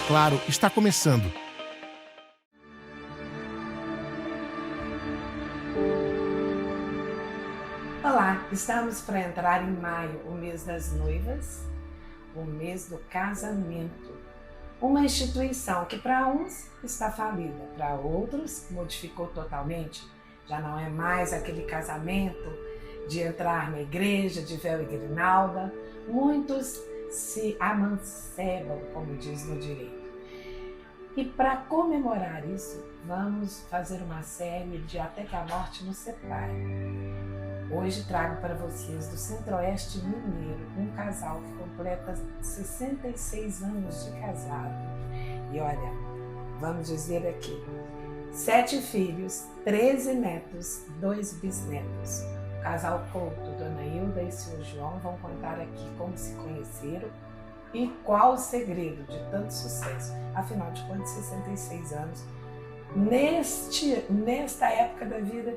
Claro está começando. Olá, estamos para entrar em maio, o mês das noivas, o mês do casamento. Uma instituição que para uns está falida, para outros modificou totalmente. Já não é mais aquele casamento de entrar na igreja, de véu e grinalda. Muitos se amancebam, como diz no direito. E para comemorar isso, vamos fazer uma série de Até que a Morte nos Separe. Hoje trago para vocês do Centro-Oeste Mineiro um casal que completa 66 anos de casado. E olha, vamos dizer aqui, 7 filhos, 13 netos, 2 bisnetos. O casal Couto, Dona Hilda e seu João vão contar aqui como se conheceram e qual o segredo de tanto sucesso. Afinal de contas, 66 anos, nesta época da vida,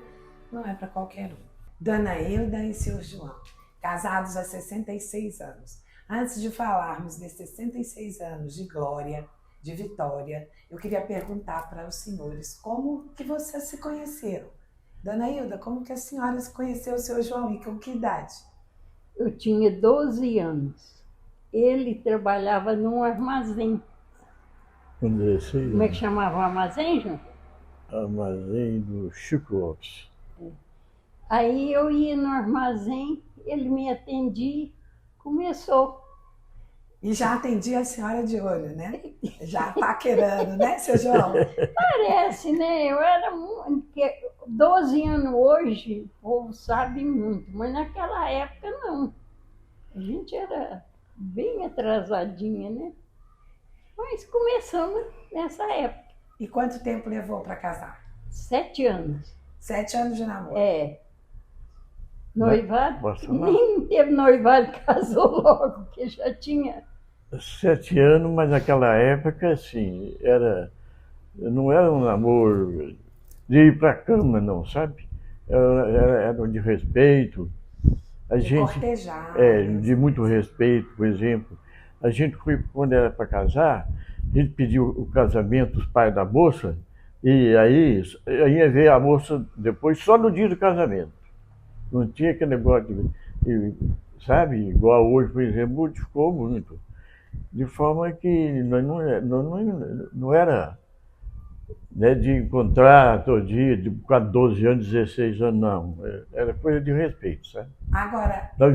não é para qualquer um. Dona Hilda e seu João, casados há 66 anos. Antes de falarmos desses 66 anos de glória, de vitória, eu queria perguntar para os senhores como que vocês se conheceram. Dona Hilda, como que a senhora se conheceu o seu João e com que idade? Eu tinha 12 anos. Ele trabalhava num armazém. Com 16 Como é que chamava o armazém, João? Armazém do Chico Lopes. Aí eu ia no armazém, ele me atendia, começou. E já atendia a senhora de olho, né? Já paquerando, né, seu João? Parece, né? Eu era muito... 12 anos hoje, o povo sabe muito, mas naquela época não. A gente era bem atrasadinha, né? Mas começamos nessa época. E quanto tempo levou para casar? 7 anos. 7 anos de namoro. É. Noivado? Bastante. Nem teve noivado, casou logo, porque já tinha. 7 anos, mas naquela época, assim, não era um namoro de ir pra cama, não, sabe? Era de respeito. A de gente, cortejar. De muito respeito, por exemplo. A gente foi, quando era para casar, a gente pediu o casamento dos pais da moça, e aí ia ver a moça depois, só no dia do casamento. Não tinha aquele negócio sabe, igual hoje, por exemplo, modificou muito. De forma que não era, né, de encontrar todo dia, de 12 anos, 16 anos, não. Era coisa de respeito, sabe? Agora, Nós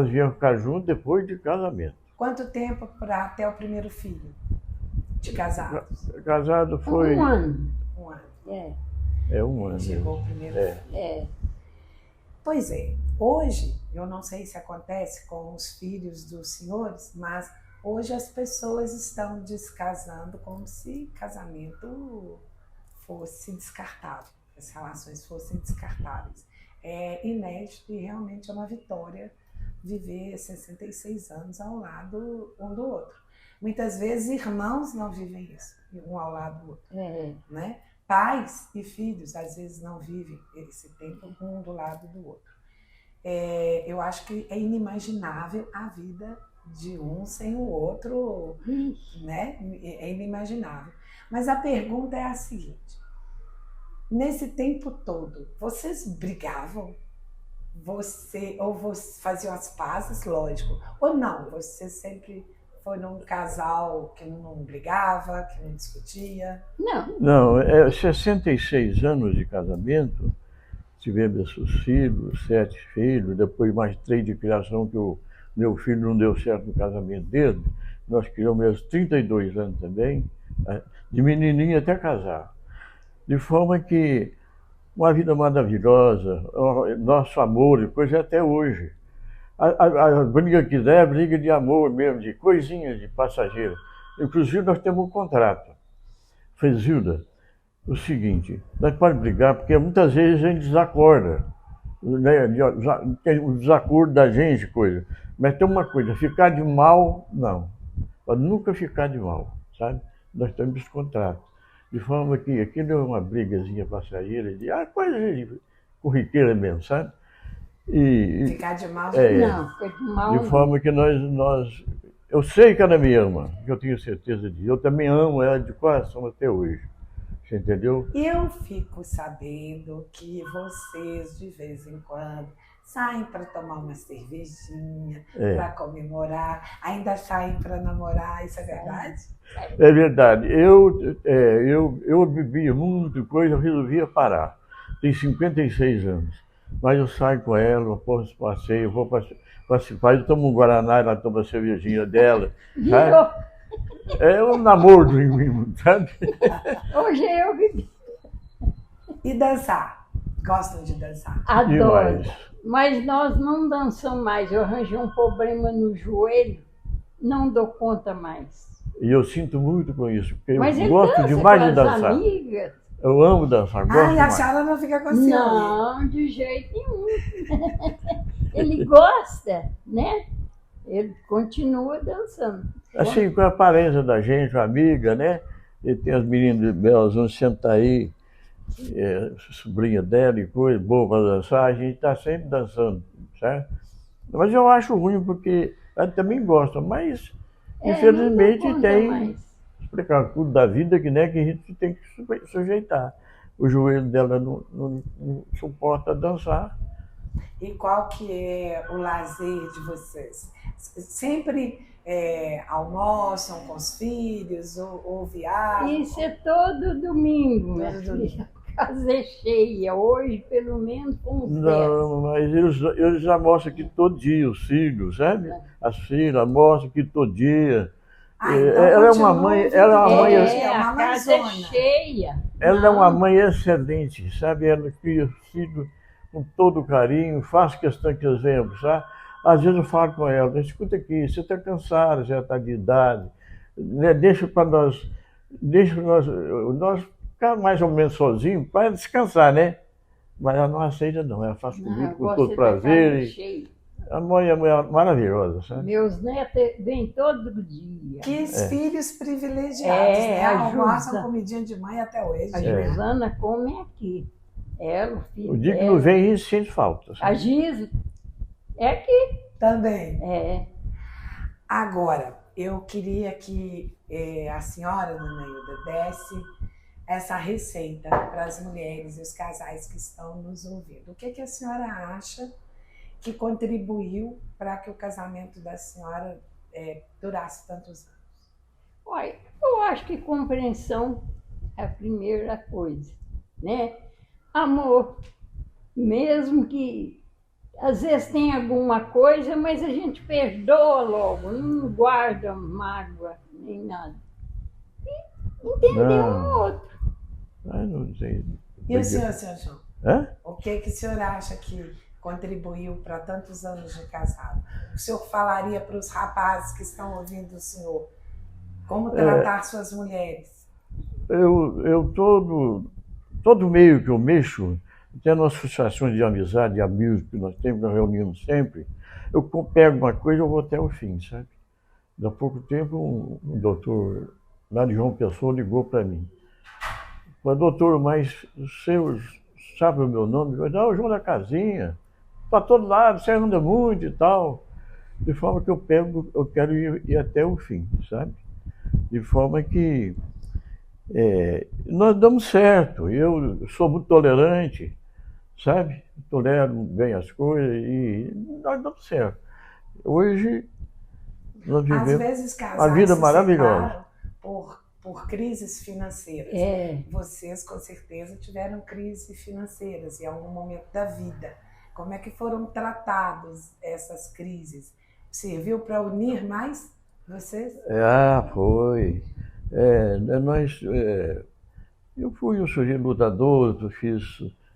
viemos ficar juntos depois de casamento. quanto tempo para até o primeiro filho de casados? Casado foi... Um ano. Um ano. É. Um ano. Chegou o primeiro filho. É. Pois é, hoje, eu não sei se acontece com os filhos dos senhores, mas hoje as pessoas estão descasando como se casamento fosse descartável, as relações fossem descartáveis. É inédito e realmente é uma vitória viver 66 anos ao lado um do outro. Muitas vezes irmãos não vivem isso, um ao lado do outro, né? Pais e filhos, às vezes, não vivem esse tempo um do lado do outro. Eu acho que é inimaginável a vida de um sem o outro, né? É inimaginável. Mas a pergunta é a seguinte: nesse tempo todo, vocês brigavam? Ou você faziam as pazes, lógico, ou não? Você sempre foi num casal que não brigava, que não discutia? Não. 66 anos de casamento, tivemos seus filhos, 7 filhos, depois mais 3 de criação, que o meu filho não deu certo no casamento dele. Nós criamos meus 32 anos também, de menininho até casar. De forma que uma vida maravilhosa, nosso amor, coisa até hoje. A briga que der é briga de amor mesmo, de coisinhas de passageiro. Inclusive, nós temos um contrato. Zilda, o seguinte, nós podemos brigar porque muitas vezes a gente desacorda, né? Tem o desacordo da gente, coisa. Mas tem uma coisa, ficar de mal, não. Pode nunca ficar de mal, sabe? Nós temos esse contrato. De forma que aquilo é uma brigazinha passageira, coisa corriqueira mesmo, sabe? Ficar de mal? Não, ficar de mal. De forma que nós eu sei que ela me ama, eu tenho certeza disso. Eu também amo ela de coração até hoje. Você entendeu? Eu fico sabendo que vocês, de vez em quando, saem para tomar uma cervejinha, para comemorar, ainda saem para namorar, isso é verdade? É verdade. Eu bebi muito coisa, eu resolvia parar. Tenho 56 anos, mas eu saio com ela, eu posso passeio, eu vou participar, eu tomo um Guaraná, ela toma a cervejinha dela. Sabe? É um namoro em mim, sabe? Hoje eu bebi. E dançar? Gostam de dançar? Adoro. Demais. Mas nós não dançamos mais. Eu arranjei um problema no joelho, não dou conta mais. E eu sinto muito com isso, porque Mas eu gosto demais de dançar. Amigas. Eu amo dançar, gosto e a demais. senhora não fica com ciúme? Não, de jeito nenhum. Ele gosta, né? Ele continua dançando. Assim, com a aparência da gente, uma amiga, né? E tem as meninas belas, vão sentar aí, sobrinha dela e coisa, boa para dançar, a gente está sempre dançando, certo? Mas eu acho ruim, porque ela também gosta, mas infelizmente tem precalculo da vida que, né, que a gente tem que sujeitar. O joelho dela não suporta dançar. E qual que é o lazer de vocês? Sempre almoçam com os filhos ou viajam? Isso é todo domingo, minha filha. A casa é cheia, hoje pelo menos com uns 10. Não, mas eles almoçam aqui todo dia, os filhos, sabe? As filhas almoçam aqui todo dia. Então ela é uma mãe, a casa é cheia. Ela é uma mãe excelente, sabe? Ela cria os filhos com todo carinho, faz questão que eles venham, sabe? Às vezes eu falo com ela, escuta aqui, você está cansada, já está de idade, né? Deixa nós ficar mais ou menos sozinhos para descansar, né? Mas ela não aceita não, ela faz comigo com todo prazer. A mãe é maravilhosa, sabe? Meus netos vêm todo dia. Que filhos privilegiados, né? Almoçam comidinha de mãe até hoje. A Josana come aqui. Ela, o filho o dia que não vem, isso sente falta. Sabe? A Giz é aqui. Também. Agora, eu queria que a senhora, dona Hilda, desse essa receita para as mulheres e os casais que estão nos ouvindo. O que a senhora acha que contribuiu para que o casamento da senhora durasse tantos anos? Olha, eu acho que compreensão é a primeira coisa, né? Amor, mesmo que às vezes tem alguma coisa, mas a gente perdoa logo, não guarda mágoa nem nada. E entender um outro. Não sei. E o senhor João? O que o senhor acha que contribuiu para tantos anos de casado? O senhor falaria para os rapazes que estão ouvindo o senhor como tratar suas mulheres? Todo meio que eu mexo, até nas associações de amizade, de amigos que nós temos, nós reunimos sempre, eu pego uma coisa e eu vou até o fim, sabe? Há pouco tempo, um doutor lá de João Pessoa ligou para mim. Falei, doutor, mas o senhor sabe o meu nome? Eu falei, o João da Casinha. Para todo lado, você anda muito e tal. De forma que eu quero ir até o fim, sabe? De forma que nós damos certo. Eu sou muito tolerante, sabe? Tolero bem as coisas e nós damos certo. Hoje nós vivemos às vezes, uma vida maravilhosa. Por crises financeiras. Vocês, com certeza, tiveram crises financeiras em algum momento da vida. Como é que foram tratadas essas crises? Serviu para unir mais vocês? Foi. Eu fui um sujeito lutador,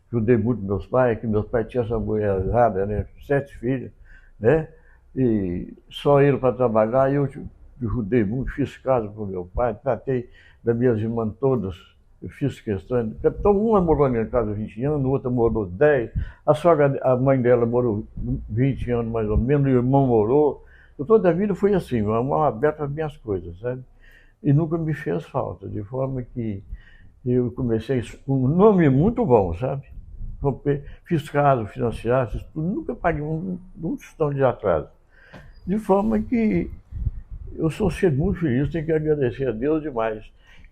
ajudei muito meus pais, que meus pais tinham essa mulherada, né? 7 filhos, né? E só ele para trabalhar, eu ajudei muito, fiz casa para o meu pai, tratei das minhas irmãs todas, eu fiz questão. Então, uma morou na minha casa 20 anos, outra morou 10, a mãe dela morou 20 anos mais ou menos, o irmão morou. Eu toda a vida fui assim, uma mão aberta para as minhas coisas, sabe? E nunca me fez falta, de forma que eu comecei com um nome muito bom, sabe? Fiz casa, financiar, nunca paguei um tostão de atraso. De forma que eu sou ser muito feliz, tenho que agradecer a Deus demais.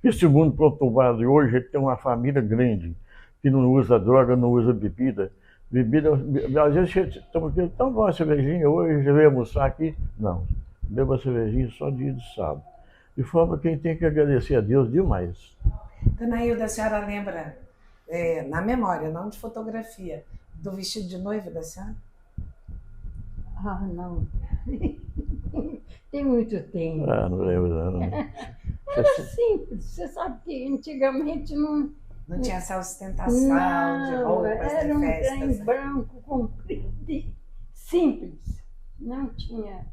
Esse mundo conturbado de hoje, ele tem uma família grande, que não usa droga, não usa bebida. Bebida, às vezes estamos aqui, então bom, uma cervejinha hoje, já veio almoçar aqui. Não, beba cervejinha só dia de sábado. De forma que a gente tem que agradecer a Deus demais. Dona Hilda, a senhora lembra, na memória, não de fotografia, do vestido de noiva da senhora? Ah, não. Tem muito tempo. Ah, não lembro não. Era simples. Você sabe que antigamente não... Não tinha essa ostentação de roupas, era de festas. Trem branco, comprido, simples. Não tinha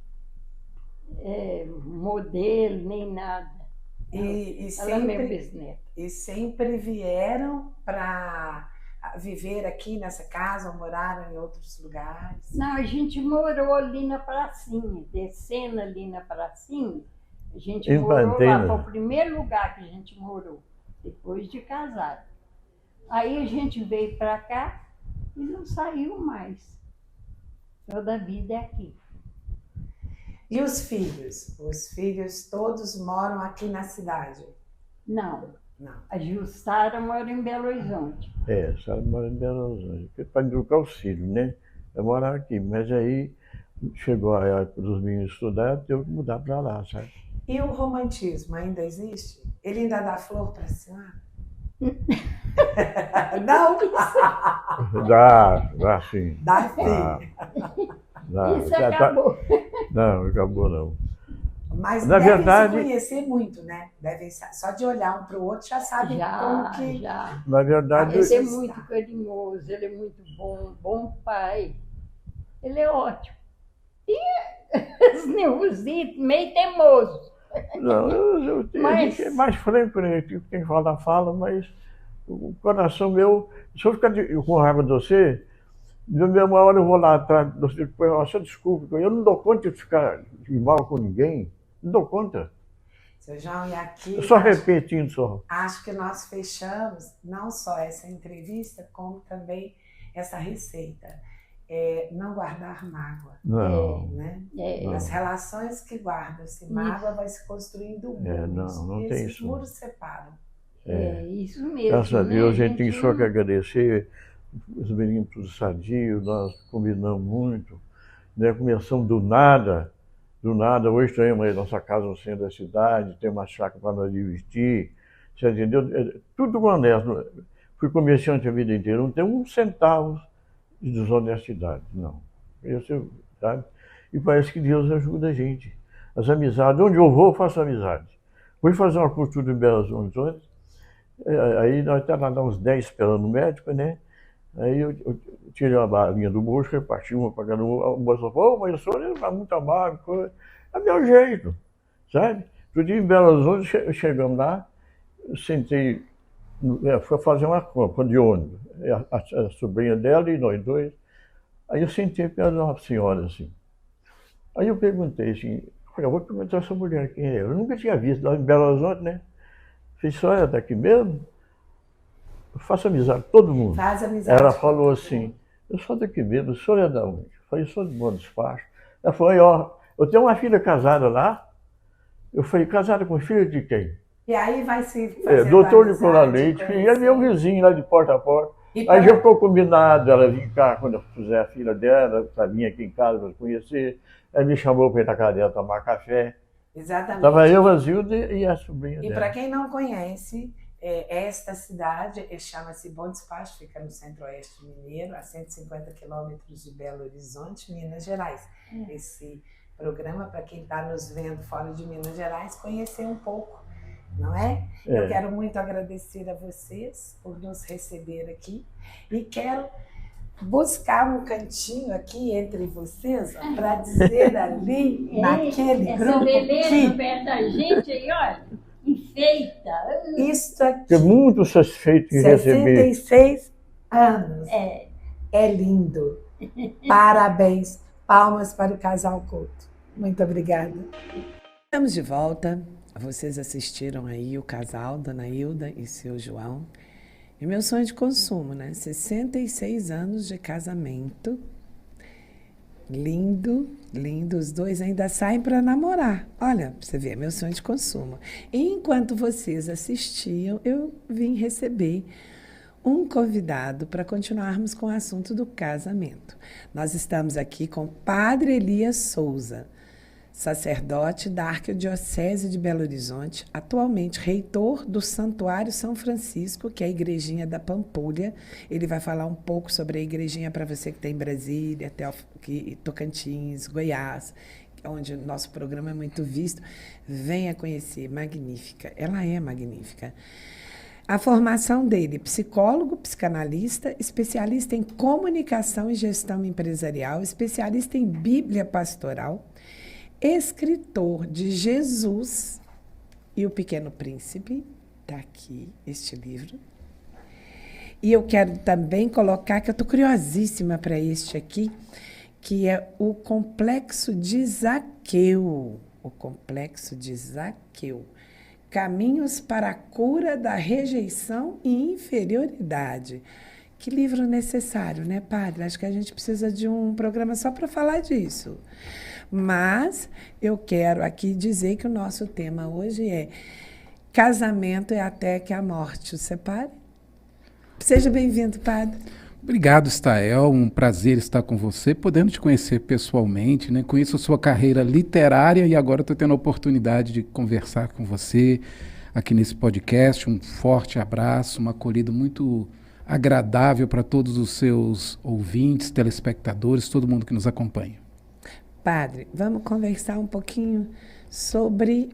modelo, nem nada. Ela é meu bisneto. E sempre vieram para viver aqui nessa casa ou moraram em outros lugares? Não, a gente morou ali na pracinha, descendo ali na pracinha. A gente morou lá, foi o primeiro lugar que a gente morou, depois de casar. Aí a gente veio para cá e não saiu mais. Toda a vida é aqui. E os filhos? Os filhos todos moram aqui na cidade? Não. Não. A Jussara mora em Belo Horizonte. A Sara mora em Belo Horizonte. Para educar os filhos, né? Eu morava aqui, mas aí chegou a época dos meninos estudar, teve que mudar para lá, sabe? E o romantismo ainda existe? Ele ainda dá flor para a senhora? Não? Dá sim. Dá sim. Dá. Isso acabou. Não, acabou não. Mas na devem verdade, se conhecer muito, né? Devem, só de olhar um para o outro já sabem como que... Já. Na verdade... Ele é muito carinhoso, ele é muito bom pai. Ele é ótimo. E os nervositos, meio teimoso. Não, a gente é mais franco, né? Quem fala, mas o coração meu... Se eu ficar com raiva de você, na mesma hora eu vou lá atrás de você, só desculpa, eu não dou conta de ficar de mal com ninguém. Não dou conta. Seu João, e aqui... Eu só repetindo só. Acho que nós fechamos não só essa entrevista, como também essa receita. Não guardar mágoa. Não. Né? Não. As relações que guardam-se mágoa vai se construindo muros. Não e tem esses isso. muros separam. Isso mesmo. Graças a Deus, né? a gente tem só que agradecer. Os meninos tudo sadios, nós combinamos muito. Né? Começamos do nada. Hoje temos aí nossa casa no centro da cidade, tem uma chácara para nós dividir. Você entendeu? Tudo honesto. Fui comerciante a vida inteira, não tenho um centavo de desonestidade, não. Isso, sabe? E parece que Deus ajuda a gente. As amizades, onde eu vou, eu faço amizade. Fui fazer uma costura em Belo Horizonte, aí nós estávamos uns 10 esperando o médico, né? Aí eu tirei uma balinha do bolso, reparti uma para cada um. A moça falou, mas o senhor é muito amável. É meu jeito, sabe? Outro dia em Belo Horizonte, chegamos lá, eu sentei, foi fazer uma compra de ônibus, a sobrinha dela e nós dois. Aí eu sentei perto de uma senhora assim. Aí eu perguntei assim, eu vou perguntar essa mulher quem é. Eu nunca tinha visto lá em Belo Horizonte, né? Falei, a senhora está aqui mesmo? Eu faço amizade com todo mundo. Faz amizade. Ela falou assim, eu sou daqui mesmo, o senhor é da onde? Eu falei, eu sou de Bom Despacho. Ela falou, ó, eu tenho uma filha casada lá. Eu falei, casada com filha de quem? E aí vai se fazer doutor Nicolau Leite, e é meu vizinho lá de porta a porta. Aí já ficou combinado ela vir cá quando eu fizer a filha dela, para vir aqui em casa para conhecer. Aí me chamou para ir na casa dela tomar café. Exatamente. Estava eu, a Zilda e a sobrinha dela. E para quem não conhece, esta cidade chama-se Bom Despacho, fica no centro-oeste mineiro, a 150 quilômetros de Belo Horizonte, Minas Gerais. Esse programa, para quem está nos vendo fora de Minas Gerais, conhecer um pouco, não é? Eu quero muito agradecer a vocês por nos receber aqui e quero buscar um cantinho aqui entre vocês para dizer ali, naquele grupo que... perto da gente aí, olha, enfeita. Isso aqui. Fiquei muito satisfeito em receber. 66 anos. É lindo. Parabéns. Palmas para o casal Couto. Muito obrigada. Estamos de volta. Vocês assistiram aí o casal, Dona Hilda e seu João. E meu sonho de consumo, né? 66 anos de casamento. Lindo, lindo. Os dois ainda saem para namorar. Olha, pra você ver, meu sonho de consumo. Enquanto vocês assistiam, eu vim receber um convidado para continuarmos com o assunto do casamento. Nós estamos aqui com o Padre Elias Souza, sacerdote da Arquidiocese de Belo Horizonte, atualmente reitor do Santuário São Francisco, que é a igrejinha da Pampulha. Ele vai falar um pouco sobre a igrejinha para você que tem em Brasília, Tocantins, Goiás, onde o nosso programa é muito visto. Venha conhecer, magnífica. Ela é magnífica. A formação dele, psicólogo, psicanalista, especialista em comunicação e gestão empresarial, especialista em Bíblia pastoral, escritor de Jesus e o Pequeno Príncipe, está aqui este livro. E eu quero também colocar, que eu estou curiosíssima para este aqui, que é o Complexo de Zaqueu. O Complexo de Zaqueu. Caminhos para a cura da rejeição e inferioridade. Que livro necessário, né, padre? Acho que a gente precisa de um programa só para falar disso. Mas eu quero aqui dizer que o nosso tema hoje é casamento é até que a morte o separe. Seja bem-vindo, padre. Obrigado, Stael. Um prazer estar com você, podendo te conhecer pessoalmente, né? Conheço a sua carreira literária e agora estou tendo a oportunidade de conversar com você aqui nesse podcast. Um forte abraço, uma acolhida muito agradável para todos os seus ouvintes, telespectadores, todo mundo que nos acompanha. Padre, vamos conversar um pouquinho sobre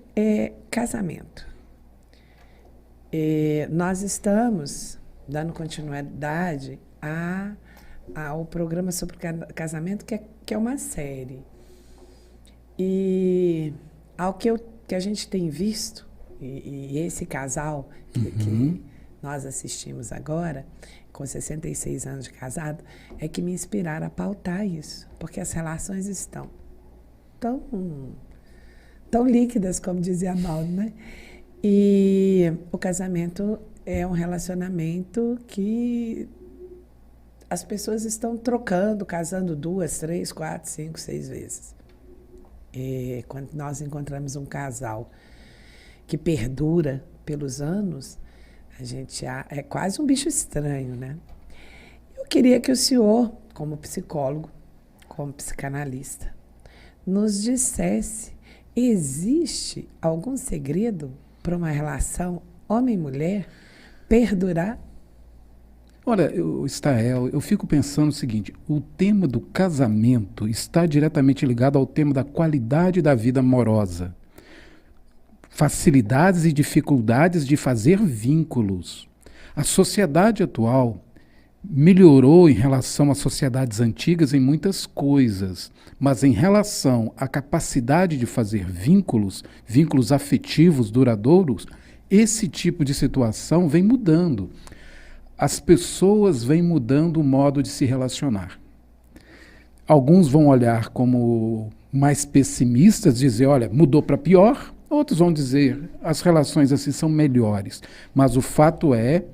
casamento. Nós estamos dando continuidade ao programa sobre casamento, que é uma série. E ao que a gente tem visto, e esse casal que nós assistimos agora, com 66 anos de casado, é que me inspiraram a pautar isso, porque as relações estão tão líquidas, como dizia a Mauro, né? E o casamento é um relacionamento que as pessoas estão trocando, casando 2, 3, 4, 5, 6 vezes. E quando nós encontramos um casal que perdura pelos anos, a gente é quase um bicho estranho, né? Eu queria que o senhor, como psicólogo, como psicanalista, nos dissesse, existe algum segredo para uma relação homem-mulher perdurar? Olha, Stael, eu fico pensando o seguinte, o tema do casamento está diretamente ligado ao tema da qualidade da vida amorosa. Facilidades e dificuldades de fazer vínculos. A sociedade atual melhorou em relação às sociedades antigas em muitas coisas, mas em relação à capacidade de fazer vínculos afetivos duradouros, esse tipo de situação vem mudando. As pessoas vêm mudando o modo de se relacionar. Alguns vão olhar como mais pessimistas, dizer, olha, mudou para pior. Outros vão dizer, as relações assim são melhores. Mas o fato é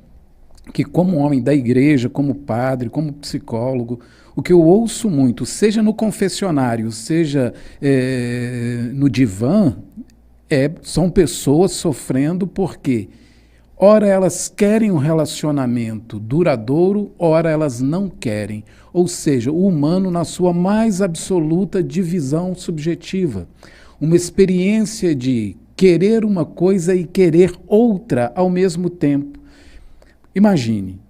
que, como homem da igreja, como padre, como psicólogo, o que eu ouço muito, seja no confessionário, seja no divã, são pessoas sofrendo porque ora elas querem um relacionamento duradouro, ora elas não querem. Ou seja, o humano na sua mais absoluta divisão subjetiva. Uma experiência de querer uma coisa e querer outra ao mesmo tempo. Imagine,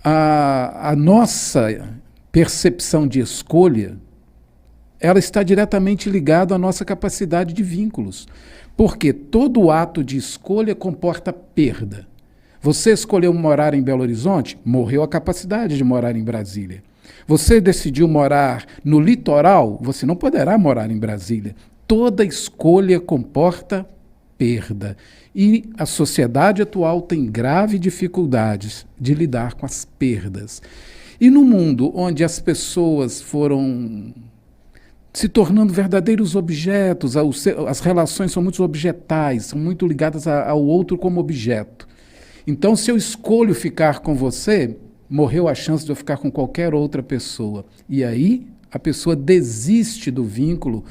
a nossa percepção de escolha, ela está diretamente ligada à nossa capacidade de vínculos. Porque todo ato de escolha comporta perda. Você escolheu morar em Belo Horizonte, morreu a capacidade de morar em Brasília. Você decidiu morar no litoral, você não poderá morar em Brasília. Toda escolha comporta perda. E a sociedade atual tem graves dificuldades de lidar com as perdas. E no mundo onde as pessoas foram se tornando verdadeiros objetos, as relações são muito objetais, são muito ligadas ao outro como objeto. Então, se eu escolho ficar com você, morreu a chance de eu ficar com qualquer outra pessoa. E aí A pessoa desiste do vínculo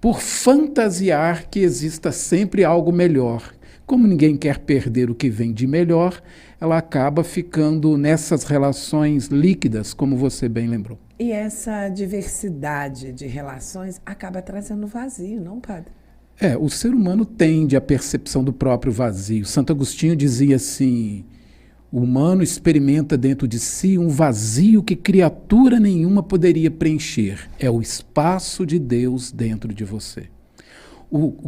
por fantasiar que exista sempre algo melhor. Como ninguém quer perder o que vem de melhor, ela acaba ficando nessas relações líquidas, como você bem lembrou. E essa diversidade de relações acaba trazendo vazio, não, padre? O ser humano tende à percepção do próprio vazio. Santo Agostinho dizia assim: o humano experimenta dentro de si um vazio que criatura nenhuma poderia preencher. É o espaço de Deus dentro de você.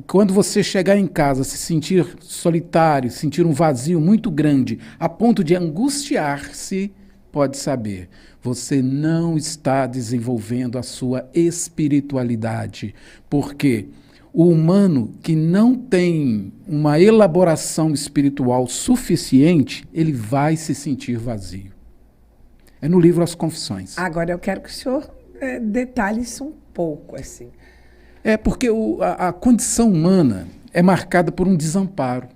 Quando você chegar em casa, se sentir solitário, sentir um vazio muito grande, a ponto de angustiar-se, pode saber, você não está desenvolvendo a sua espiritualidade. Porque o humano que não tem uma elaboração espiritual suficiente, ele vai se sentir vazio. É no livro As Confissões. Agora eu quero que o senhor detalhe isso um pouco, assim. Porque a condição humana é marcada por um desamparo.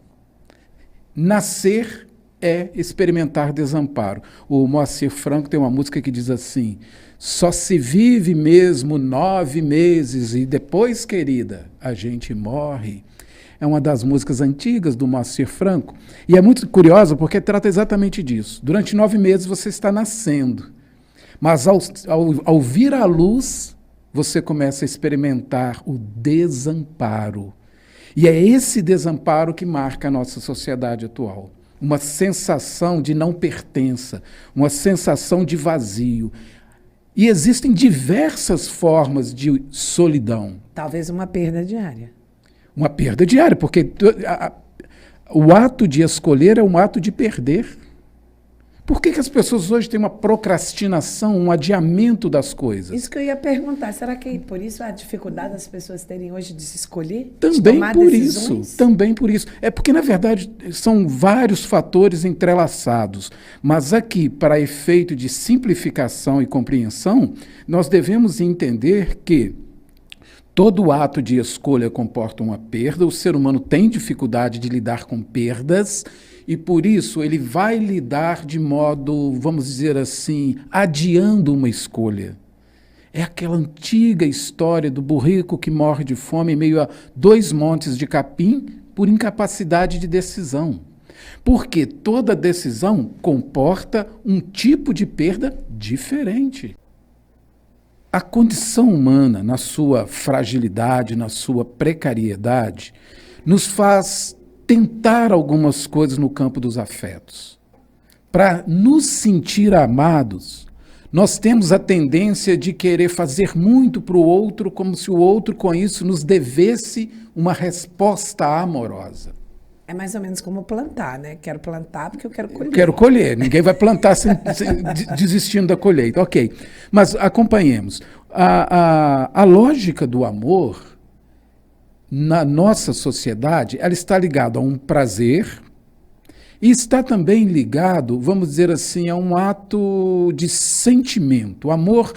Nascer é experimentar desamparo. O Moacir Franco tem uma música que diz assim: só se vive mesmo 9 meses e depois, querida, a gente morre. É uma das músicas antigas do Moacir Franco. E é muito curiosa porque trata exatamente disso. Durante 9 meses você está nascendo. Mas ao vir à luz, você começa a experimentar o desamparo. E é esse desamparo que marca a nossa sociedade atual. Uma sensação de não pertença, uma sensação de vazio. E existem diversas formas de solidão. Talvez uma perda diária. Uma perda diária, porque o ato de escolher é um ato de perder. Por que as pessoas hoje têm uma procrastinação, um adiamento das coisas? Isso que eu ia perguntar. Será que por isso a dificuldade das pessoas terem hoje de se escolher? Também de tomar por decisões? isso. Também por isso. É porque, na verdade, são vários fatores entrelaçados. Mas aqui, para efeito de simplificação e compreensão, nós devemos entender que todo ato de escolha comporta uma perda. O ser humano tem dificuldade de lidar com perdas. E por isso ele vai lidar de modo, vamos dizer assim, adiando uma escolha. É aquela antiga história do burrico que morre de fome em meio a 2 montes de capim por incapacidade de decisão. Porque toda decisão comporta um tipo de perda diferente. A condição humana, na sua fragilidade, na sua precariedade, nos faz tentar algumas coisas no campo dos afetos. Para nos sentir amados, nós temos a tendência de querer fazer muito para o outro, como se o outro com isso nos devesse uma resposta amorosa. É mais ou menos como plantar, né? Quero plantar porque eu quero colher. Quero colher. Ninguém vai plantar desistindo da colheita. Ok. Mas acompanhemos. A lógica do amor na nossa sociedade, ela está ligada a um prazer e está também ligado, vamos dizer assim, a um ato de sentimento. O amor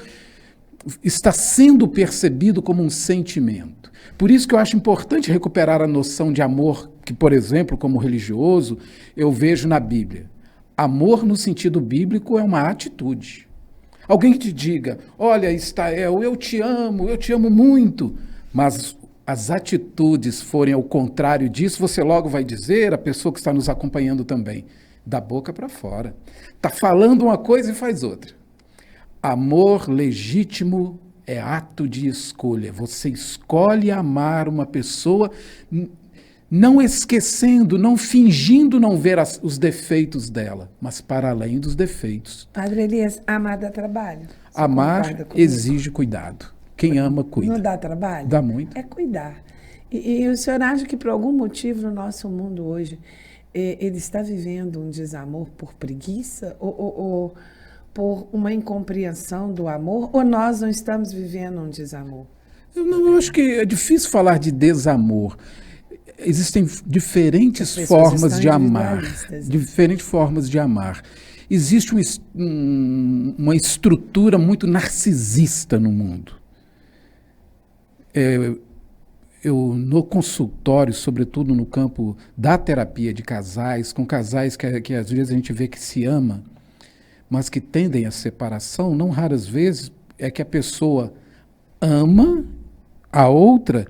está sendo percebido como um sentimento. Por isso que eu acho importante recuperar a noção de amor que, por exemplo, como religioso, eu vejo na Bíblia. Amor, no sentido bíblico, é uma atitude. Alguém que te diga: olha, Estael, eu te amo muito, mas as atitudes forem ao contrário disso, você logo vai dizer, a pessoa que está nos acompanhando também, da boca para fora. Está falando uma coisa e faz outra. Amor legítimo é ato de escolha. Você escolhe amar uma pessoa, não esquecendo, não fingindo não ver os defeitos dela, mas para além dos defeitos. Padre Elias, amar dá trabalho? Você amar exige cuidado. Quem ama, cuida. Não dá trabalho? Dá muito. É cuidar. E o senhor acha que, por algum motivo, no nosso mundo hoje, ele está vivendo um desamor por preguiça? Ou por uma incompreensão do amor? Ou nós não estamos vivendo um desamor? Eu acho que é difícil falar de desamor. Existem diferentes formas de amar. Diferentes formas de amar. Existe uma estrutura muito narcisista no mundo. Eu, no consultório, sobretudo no campo da terapia de casais, com casais que às vezes a gente vê que se ama, mas que tendem à separação, não raras vezes, é que a pessoa ama a outra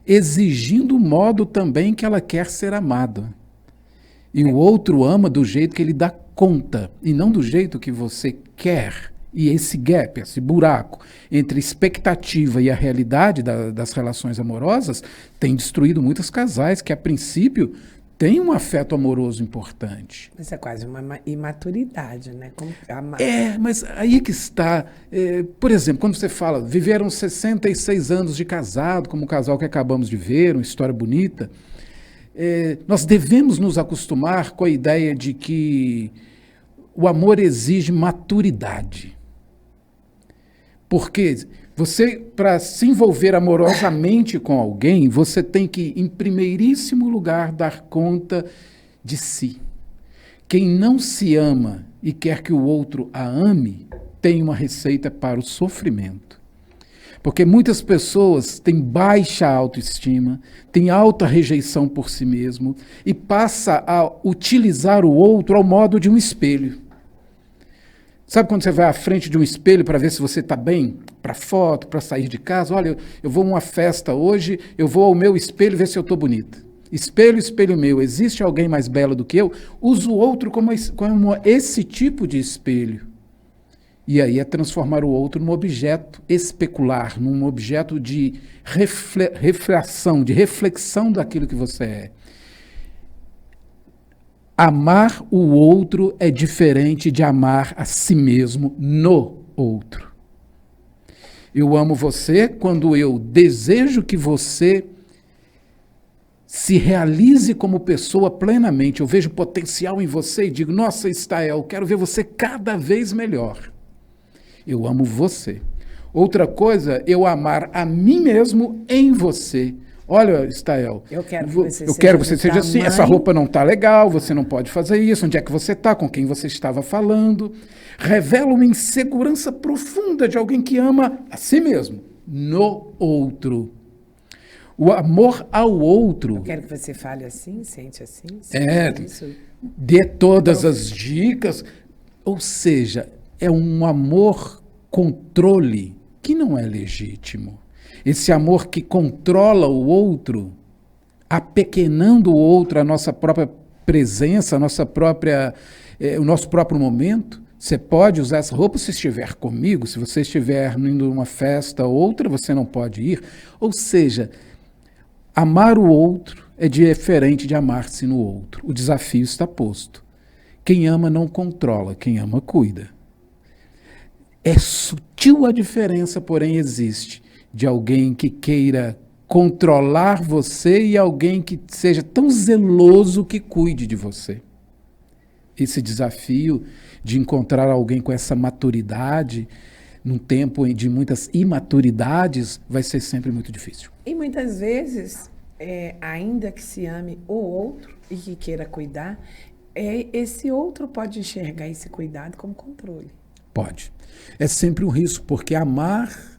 exigindo o modo também que ela quer ser amada. E o outro ama do jeito que ele dá conta, e não do jeito que você quer. E esse gap, esse buraco entre expectativa e a realidade das relações amorosas tem destruído muitos casais que, a princípio, têm um afeto amoroso importante. Isso é quase uma imaturidade, né? Mas aí que está. Por exemplo, quando você fala, viveram 66 anos de casado, como o casal que acabamos de ver, uma história bonita, nós devemos nos acostumar com a ideia de que o amor exige maturidade. Porque você, para se envolver amorosamente com alguém, você tem que, em primeiríssimo lugar, dar conta de si. Quem não se ama e quer que o outro a ame, tem uma receita para o sofrimento. Porque muitas pessoas têm baixa autoestima, têm alta rejeição por si mesmo e passa a utilizar o outro ao modo de um espelho. Sabe quando você vai à frente de um espelho para ver se você está bem? Para foto, para sair de casa? Olha, eu vou a uma festa hoje, eu vou ao meu espelho ver se eu estou bonita. Espelho, espelho meu, existe alguém mais belo do que eu? Uso o outro como esse tipo de espelho. E aí é transformar o outro num objeto especular, num objeto de refração, de reflexão daquilo que você é. Amar o outro é diferente de amar a si mesmo no outro. Eu amo você quando eu desejo que você se realize como pessoa plenamente. Eu vejo potencial em você e digo, nossa, Estael, quero ver você cada vez melhor. Eu amo você. Outra coisa, eu amar a mim mesmo em você. Olha, Estael, eu quero que você seja assim, essa roupa não está legal, você não pode fazer isso, onde é que você está, com quem você estava falando. Revela uma insegurança profunda de alguém que ama a si mesmo, no outro. O amor ao outro... Eu quero que você fale assim, sente assim. Isso. Dê todas as dicas. Ou seja, é um amor controle que não é legítimo. Esse amor que controla o outro, apequenando o outro, a nossa própria presença, o nosso próprio momento. Você pode usar essa roupa se estiver comigo, se você estiver indo a uma festa ou outra, você não pode ir. Ou seja, amar o outro é diferente de amar-se no outro. O desafio está posto. Quem ama não controla, quem ama cuida. É sutil a diferença, porém existe, de alguém que queira controlar você e alguém que seja tão zeloso que cuide de você. Esse desafio de encontrar alguém com essa maturidade, num tempo de muitas imaturidades, vai ser sempre muito difícil. E muitas vezes, ainda que se ame o outro e que queira cuidar, esse outro pode enxergar esse cuidado como controle. Pode. É sempre um risco, porque amar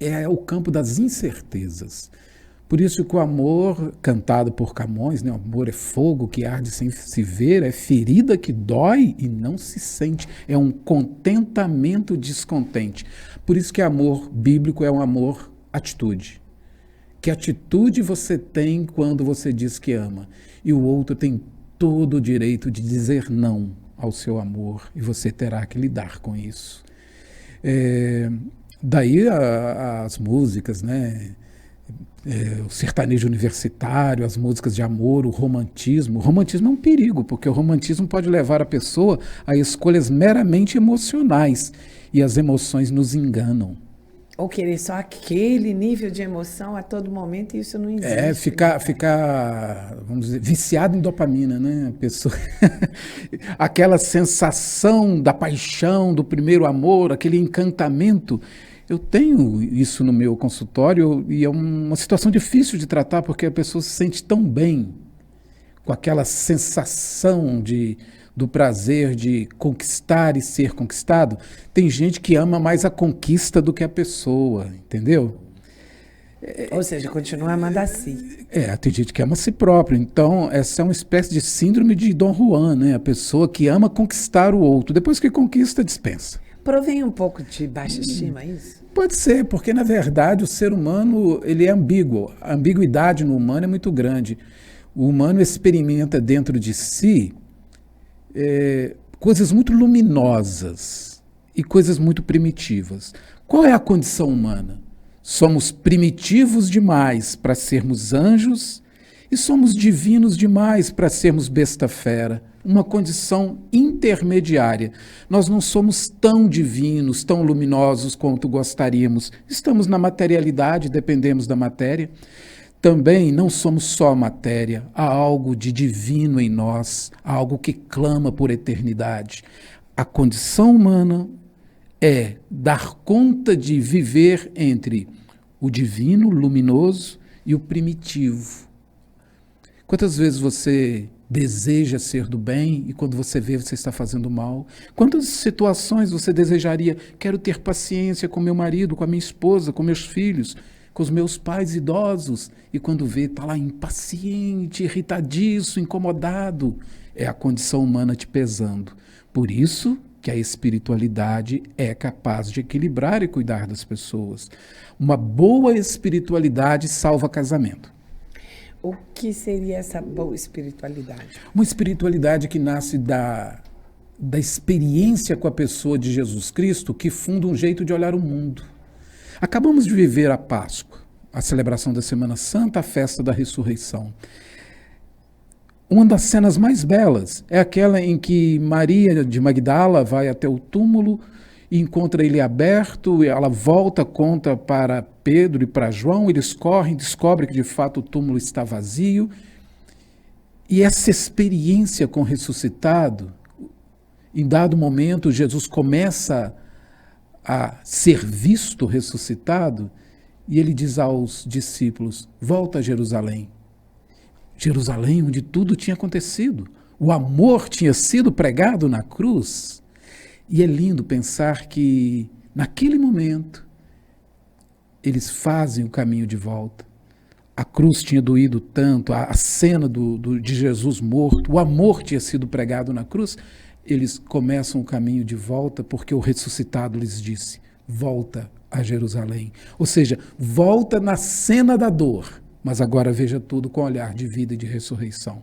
é o campo das incertezas. Por isso que o amor, cantado por Camões, né? O amor é fogo que arde sem se ver, é ferida que dói e não se sente. É um contentamento descontente. Por isso que amor bíblico é um amor atitude. Que atitude você tem quando você diz que ama? E o outro tem todo o direito de dizer não ao seu amor, e você terá que lidar com isso. Daí as músicas, né? O sertanejo universitário, as músicas de amor, o romantismo. O romantismo é um perigo, porque o romantismo pode levar a pessoa a escolhas meramente emocionais, e as emoções nos enganam. Ou querer só aquele nível de emoção a todo momento, e isso não existe. Ficar, vamos dizer, viciado em dopamina, né? A pessoa aquela sensação da paixão, do primeiro amor, aquele encantamento. Eu tenho isso no meu consultório e é uma situação difícil de tratar, porque a pessoa se sente tão bem com aquela sensação do prazer de conquistar e ser conquistado. Tem gente que ama mais a conquista do que a pessoa, entendeu? Ou seja, continua amando a si. Tem gente que ama a si próprio. Então, essa é uma espécie de síndrome de Dom Juan, né? A pessoa que ama conquistar o outro. Depois que conquista, dispensa. provém um pouco de baixa estima, é isso? Pode ser, porque na verdade o ser humano ele é ambíguo. A ambiguidade no humano é muito grande. O humano experimenta dentro de si coisas muito luminosas e coisas muito primitivas. Qual é a condição humana? Somos primitivos demais para sermos anjos e somos divinos demais para sermos besta-fera. Uma condição intermediária. Nós não somos tão divinos, tão luminosos quanto gostaríamos. Estamos na materialidade, dependemos da matéria. Também não somos só matéria, há algo de divino em nós, há algo que clama por eternidade. A condição humana é dar conta de viver entre o divino, luminoso, e o primitivo. Quantas vezes você deseja ser do bem e quando você vê, você está fazendo mal? Quantas situações você desejaria, quero ter paciência com meu marido, com a minha esposa, com meus filhos, com os meus pais idosos, e quando vê, está lá impaciente, irritadiço, incomodado. É a condição humana te pesando. Por isso que a espiritualidade é capaz de equilibrar e cuidar das pessoas. Uma boa espiritualidade salva casamento. O que seria essa boa espiritualidade? Uma espiritualidade que nasce da experiência com a pessoa de Jesus Cristo, que funda um jeito de olhar o mundo. Acabamos de viver a Páscoa, a celebração da Semana Santa, a festa da ressurreição. Uma das cenas mais belas é aquela em que Maria de Magdala vai até o túmulo e encontra ele aberto, e ela volta, conta para Pedro e para João, eles correm, descobrem que de fato o túmulo está vazio. E essa experiência com o ressuscitado, em dado momento, Jesus começa a ser visto ressuscitado, e ele diz aos discípulos, volta a Jerusalém. Jerusalém, onde tudo tinha acontecido. O amor tinha sido pregado na cruz. E é lindo pensar que, naquele momento, eles fazem o caminho de volta. A cruz tinha doído tanto, a cena de Jesus morto, o amor tinha sido pregado na cruz. Eles começam o caminho de volta porque o ressuscitado lhes disse, volta a Jerusalém. Ou seja, volta na cena da dor, mas agora veja tudo com olhar de vida e de ressurreição.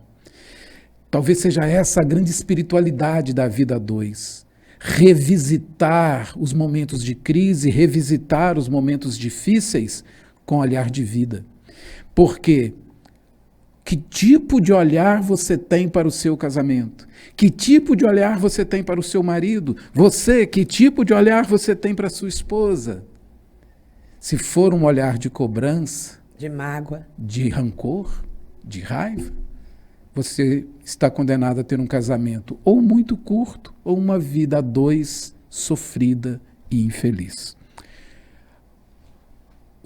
Talvez seja essa a grande espiritualidade da vida a dois. Revisitar os momentos de crise, revisitar os momentos difíceis com olhar de vida. Porque que tipo de olhar você tem para o seu casamento? Que tipo de olhar você tem para o seu marido? Você, que tipo de olhar você tem para a sua esposa? Se for um olhar de cobrança, de mágoa, de rancor, de raiva, você está condenado a ter um casamento ou muito curto ou uma vida a dois sofrida e infeliz.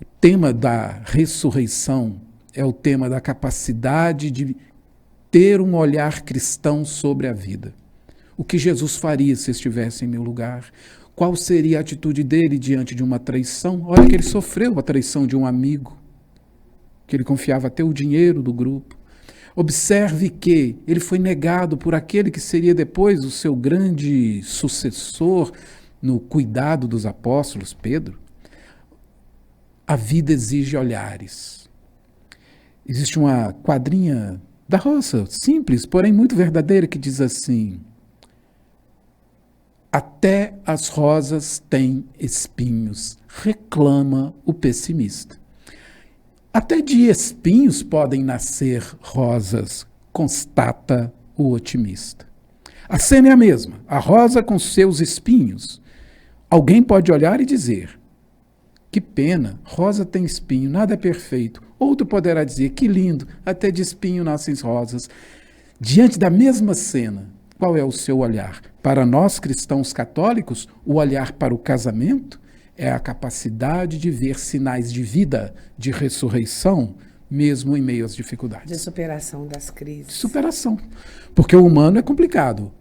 O tema da ressurreição é o tema da capacidade de ter um olhar cristão sobre a vida. O que Jesus faria se estivesse em meu lugar? Qual seria a atitude dele diante de uma traição? Olha que ele sofreu a traição de um amigo, que ele confiava até o dinheiro do grupo. Observe que ele foi negado por aquele que seria depois o seu grande sucessor no cuidado dos apóstolos, Pedro. A vida exige olhares. Existe uma quadrinha da roça, simples, porém muito verdadeira, que diz assim: até as rosas têm espinhos, reclama o pessimista. Até de espinhos podem nascer rosas, constata o otimista. A cena é a mesma, a rosa com seus espinhos. Alguém pode olhar e dizer, que pena, rosa tem espinho, nada é perfeito. Outro poderá dizer, que lindo, até de espinho nascem rosas. Diante da mesma cena, qual é o seu olhar? Para nós cristãos católicos, o olhar para o casamento é a capacidade de ver sinais de vida, de ressurreição, mesmo em meio às dificuldades. De superação das crises. De superação. Porque o humano é complicado.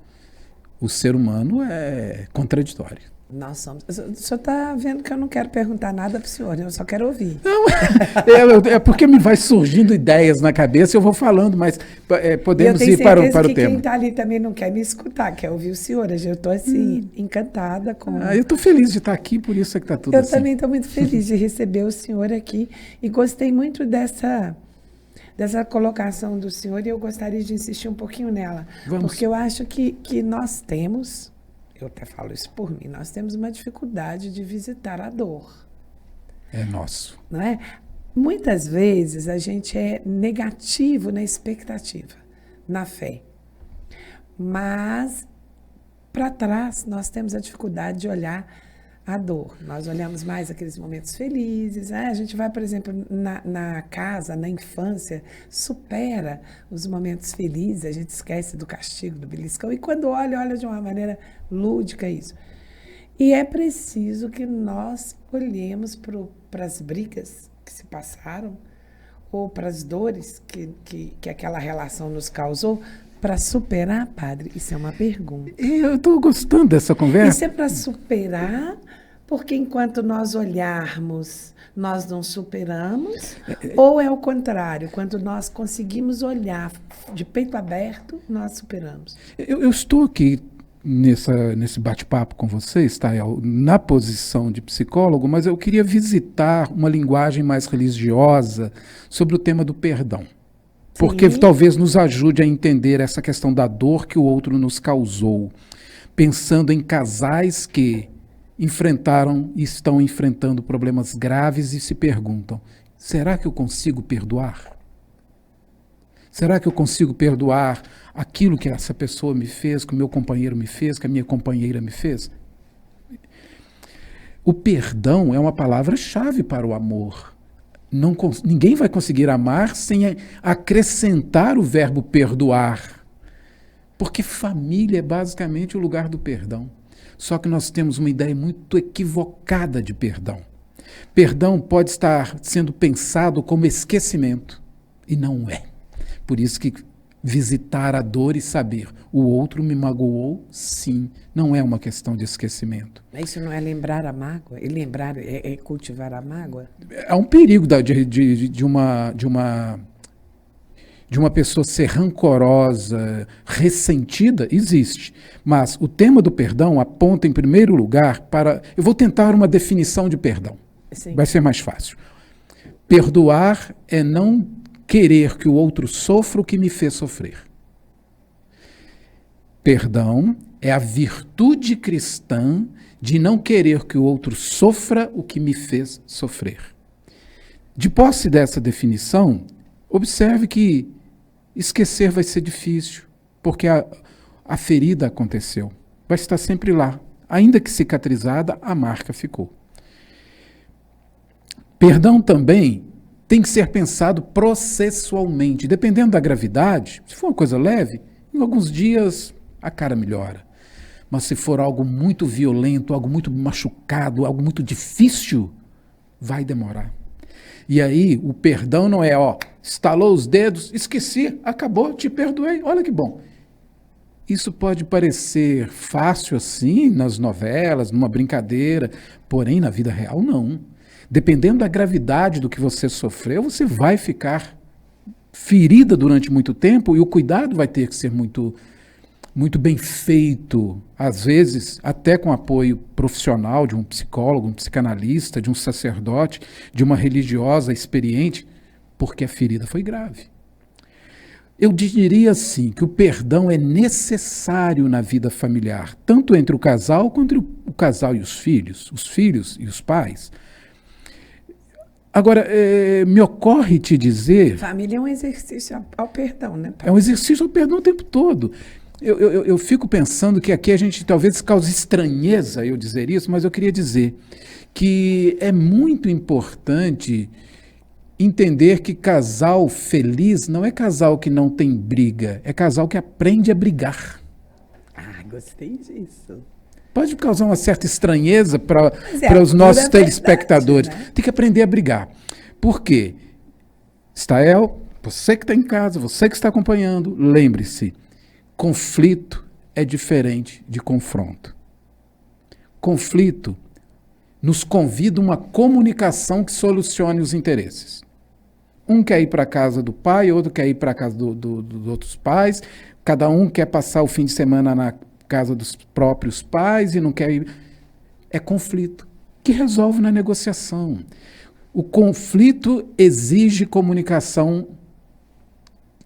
O ser humano é contraditório. Nós somos. O senhor está vendo que eu não quero perguntar nada para o senhor, eu só quero ouvir. Não, é porque me vai surgindo ideias na cabeça e eu vou falando, mas podemos ir para o tema. Quem está ali também não quer me escutar, quer ouvir o senhor. Eu estou assim, encantada com. Eu estou feliz de estar aqui, por isso é que está tudo assim. Eu também estou muito feliz de receber o senhor aqui e gostei muito dessa colocação do senhor e eu gostaria de insistir um pouquinho nela. Porque eu acho que nós temos. Eu até falo isso por mim, nós temos uma dificuldade de visitar a dor. É nosso. Não é? Muitas vezes a gente é negativo na expectativa, na fé. Mas, para trás, nós temos a dificuldade de olhar a dor. Nós olhamos mais aqueles momentos felizes. A gente vai, por exemplo, na casa, na infância, supera os momentos felizes, a gente esquece do castigo, do beliscão, e quando olha de uma maneira lúdica isso. E é preciso que nós olhemos para as brigas que se passaram, ou para as dores que aquela relação nos causou, para superar, padre? Isso é uma pergunta. Eu estou gostando dessa conversa. Isso é para superar, porque enquanto nós olharmos, nós não superamos, ou é o contrário, quando nós conseguimos olhar de peito aberto, nós superamos? Eu estou aqui nesse bate-papo com vocês, Tael, na posição de psicólogo, mas eu queria visitar uma linguagem mais religiosa sobre o tema do perdão. Porque talvez nos ajude a entender essa questão da dor que o outro nos causou, pensando em casais que enfrentaram e estão enfrentando problemas graves e se perguntam: será que eu consigo perdoar? Será que eu consigo perdoar aquilo que essa pessoa me fez, que o meu companheiro me fez, que a minha companheira me fez? O perdão é uma palavra-chave para o amor. Ninguém vai conseguir amar sem acrescentar o verbo perdoar. Porque família é basicamente o lugar do perdão. Só que nós temos uma ideia muito equivocada de perdão. Perdão pode estar sendo pensado como esquecimento, e não é. Por isso que visitar a dor e saber, o outro me magoou, sim, não é uma questão de esquecimento. Isso não é lembrar a mágoa? E lembrar é cultivar a mágoa? Há um perigo de uma pessoa ser rancorosa, ressentida, existe. Mas o tema do perdão aponta, em primeiro lugar, para... Eu vou tentar uma definição de perdão. Sim. Vai ser mais fácil. Perdoar é não querer que o outro sofra o que me fez sofrer. Perdão é a virtude cristã de não querer que o outro sofra o que me fez sofrer. De posse dessa definição, observe que esquecer vai ser difícil, porque a ferida aconteceu. Vai estar sempre lá. Ainda que cicatrizada, a marca ficou. Perdão também tem que ser pensado processualmente. Dependendo da gravidade, se for uma coisa leve, em alguns dias a cara melhora. Mas se for algo muito violento, algo muito machucado, algo muito difícil, vai demorar. E aí o perdão não é, estalou os dedos, esqueci, acabou, te perdoei, olha que bom. Isso pode parecer fácil assim, nas novelas, numa brincadeira, porém na vida real não. Dependendo da gravidade do que você sofreu, você vai ficar ferida durante muito tempo e o cuidado vai ter que ser muito, muito bem feito, às vezes até com apoio profissional de um psicólogo, um psicanalista, de um sacerdote, de uma religiosa experiente, porque a ferida foi grave. Eu diria assim, que o perdão é necessário na vida familiar, tanto entre o casal quanto o casal e os filhos e os pais. Agora, me ocorre te dizer... Família é um exercício ao perdão, né? É um exercício ao perdão o tempo todo. Eu fico pensando que aqui a gente talvez cause estranheza eu dizer isso, mas eu queria dizer que é muito importante entender que casal feliz não é casal que não tem briga, é casal que aprende a brigar. Ah, gostei disso. Pode causar uma certa estranheza para os nossos telespectadores. Verdade, né? Tem que aprender a brigar. Por quê? Stael, você que está em casa, você que está acompanhando, lembre-se, conflito é diferente de confronto. Conflito nos convida a uma comunicação que solucione os interesses. Um quer ir para a casa do pai, outro quer ir para a casa dos outros pais, cada um quer passar o fim de semana na casa dos próprios pais e não quer ir. É conflito, que resolve na negociação. O conflito exige comunicação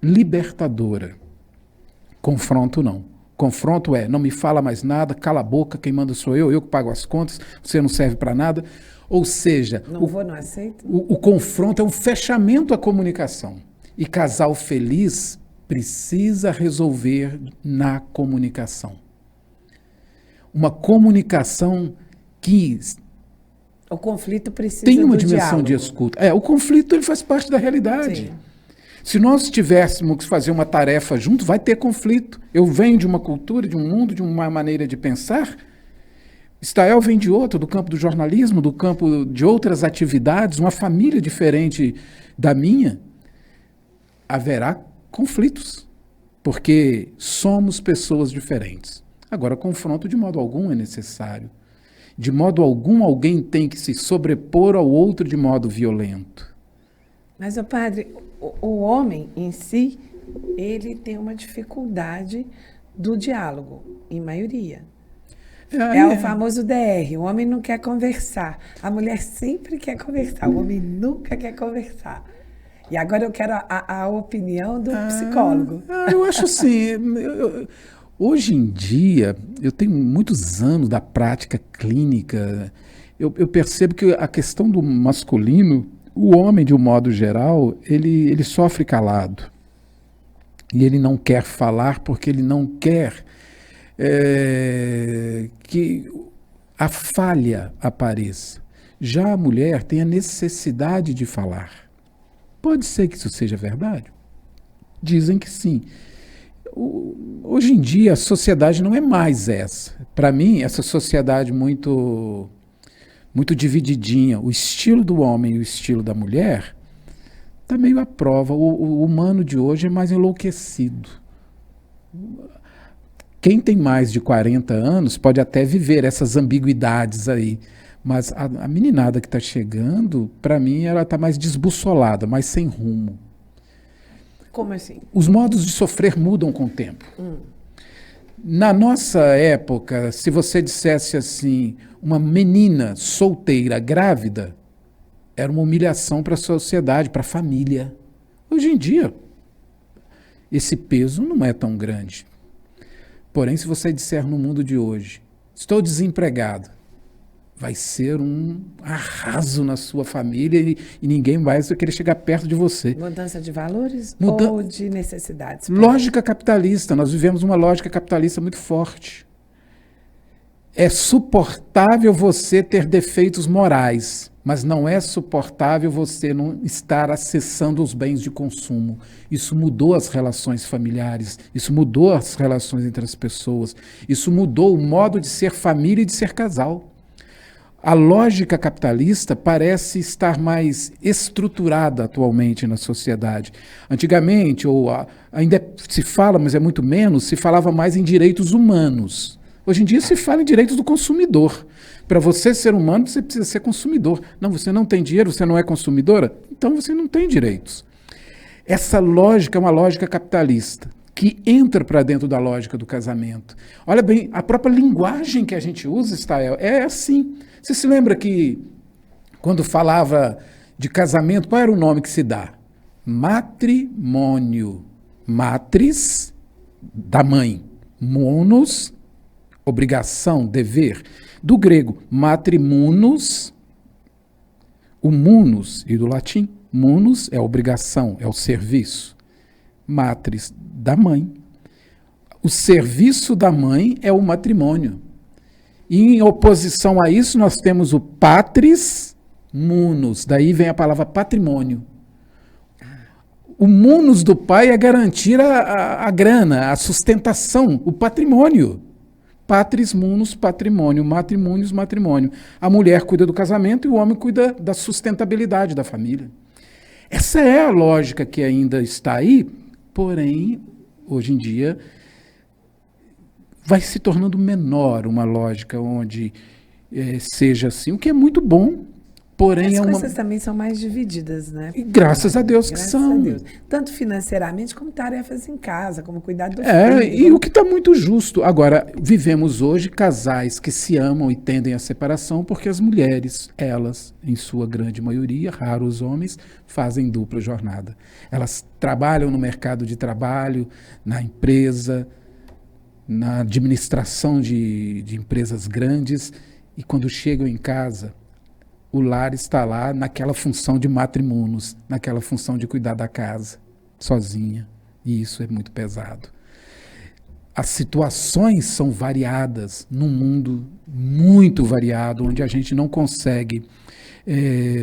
libertadora. Confronto não. Confronto é, não me fala mais nada, cala a boca, quem manda sou eu que pago as contas, você não serve para nada. Ou seja, não aceito. O confronto é um fechamento à comunicação. E casal feliz precisa resolver na comunicação. Uma comunicação que o conflito precisa tem uma do dimensão diálogo. de escuta. O conflito ele faz parte da realidade. Sim. Se nós tivéssemos que fazer uma tarefa junto, vai ter conflito. Eu venho de uma cultura, de um mundo, de uma maneira de pensar. Stael vem de outra, do campo do jornalismo, do campo de outras atividades, uma família diferente da minha. Haverá conflitos, porque somos pessoas diferentes. Agora, confronto de modo algum é necessário. De modo algum, alguém tem que se sobrepor ao outro de modo violento. Mas, padre, o homem em si, ele tem uma dificuldade do diálogo, em maioria. É o famoso DR, o homem não quer conversar. A mulher sempre quer conversar, o homem nunca quer conversar. E agora eu quero a opinião do psicólogo. Eu acho assim, hoje em dia, eu tenho muitos anos da prática clínica, eu percebo que a questão do masculino, o homem, de um modo geral, ele sofre calado. E ele não quer falar porque ele não quer que a falha apareça. Já a mulher tem a necessidade de falar. Pode ser que isso seja verdade? Dizem que sim. Hoje em dia, a sociedade não é mais essa. Para mim, essa sociedade muito divididinha, o estilo do homem e o estilo da mulher, está meio à prova. O humano de hoje é mais enlouquecido. Quem tem mais de 40 anos pode até viver essas ambiguidades aí, mas a meninada que está chegando, para mim, ela está mais desbussolada, mais sem rumo. Como assim? Os modos de sofrer mudam com o tempo. Na nossa época, se você dissesse assim, uma menina solteira, grávida, era uma humilhação para a sociedade, para a família. Hoje em dia, esse peso não é tão grande. Porém, se você disser no mundo de hoje, estou desempregado, vai ser um arraso na sua família e ninguém vai querer chegar perto de você. Mudança de valores ou de necessidades? Lógica capitalista. Nós vivemos uma lógica capitalista muito forte. É suportável você ter defeitos morais, mas não é suportável você não estar acessando os bens de consumo. Isso mudou as relações familiares, isso mudou as relações entre as pessoas, isso mudou o modo de ser família e de ser casal. A lógica capitalista parece estar mais estruturada atualmente na sociedade. Antigamente, ainda se fala, mas é muito menos, se falava mais em direitos humanos. Hoje em dia se fala em direitos do consumidor. Para você ser humano, você precisa ser consumidor. Não, você não tem dinheiro, você não é consumidora, então você não tem direitos. Essa lógica é uma lógica capitalista, que entra para dentro da lógica do casamento. Olha bem, a própria linguagem que a gente usa, Stael, é assim. Você se lembra que, quando falava de casamento, qual era o nome que se dá? Matrimônio. Matris, da mãe. Monos, obrigação, dever. Do grego, matrimunus, o munus, e do latim, munus é obrigação, é o serviço. Matris, da mãe. O serviço da mãe é o matrimônio. E em oposição a isso, nós temos o patris munus, daí vem a palavra patrimônio. O munus do pai é garantir a grana, a sustentação, o patrimônio. Patris munus, patrimônio, matrimônios, matrimônio. A mulher cuida do casamento e o homem cuida da sustentabilidade da família. Essa é a lógica que ainda está aí, porém, hoje em dia, vai se tornando menor uma lógica onde seja assim, o que é muito bom. Porém, as coisas também são mais divididas, né? E graças a Deus que são. A Deus. Tanto financeiramente como tarefas em casa, como cuidar do filho. E o que está muito justo. Agora, vivemos hoje casais que se amam e tendem à separação porque as mulheres, elas, em sua grande maioria, raros homens, fazem dupla jornada. Elas trabalham no mercado de trabalho, na empresa, na administração de empresas grandes, e quando chegam em casa, o lar está lá naquela função de matrimonus, naquela função de cuidar da casa, sozinha. E isso é muito pesado. As situações são variadas num mundo muito variado, onde a gente não consegue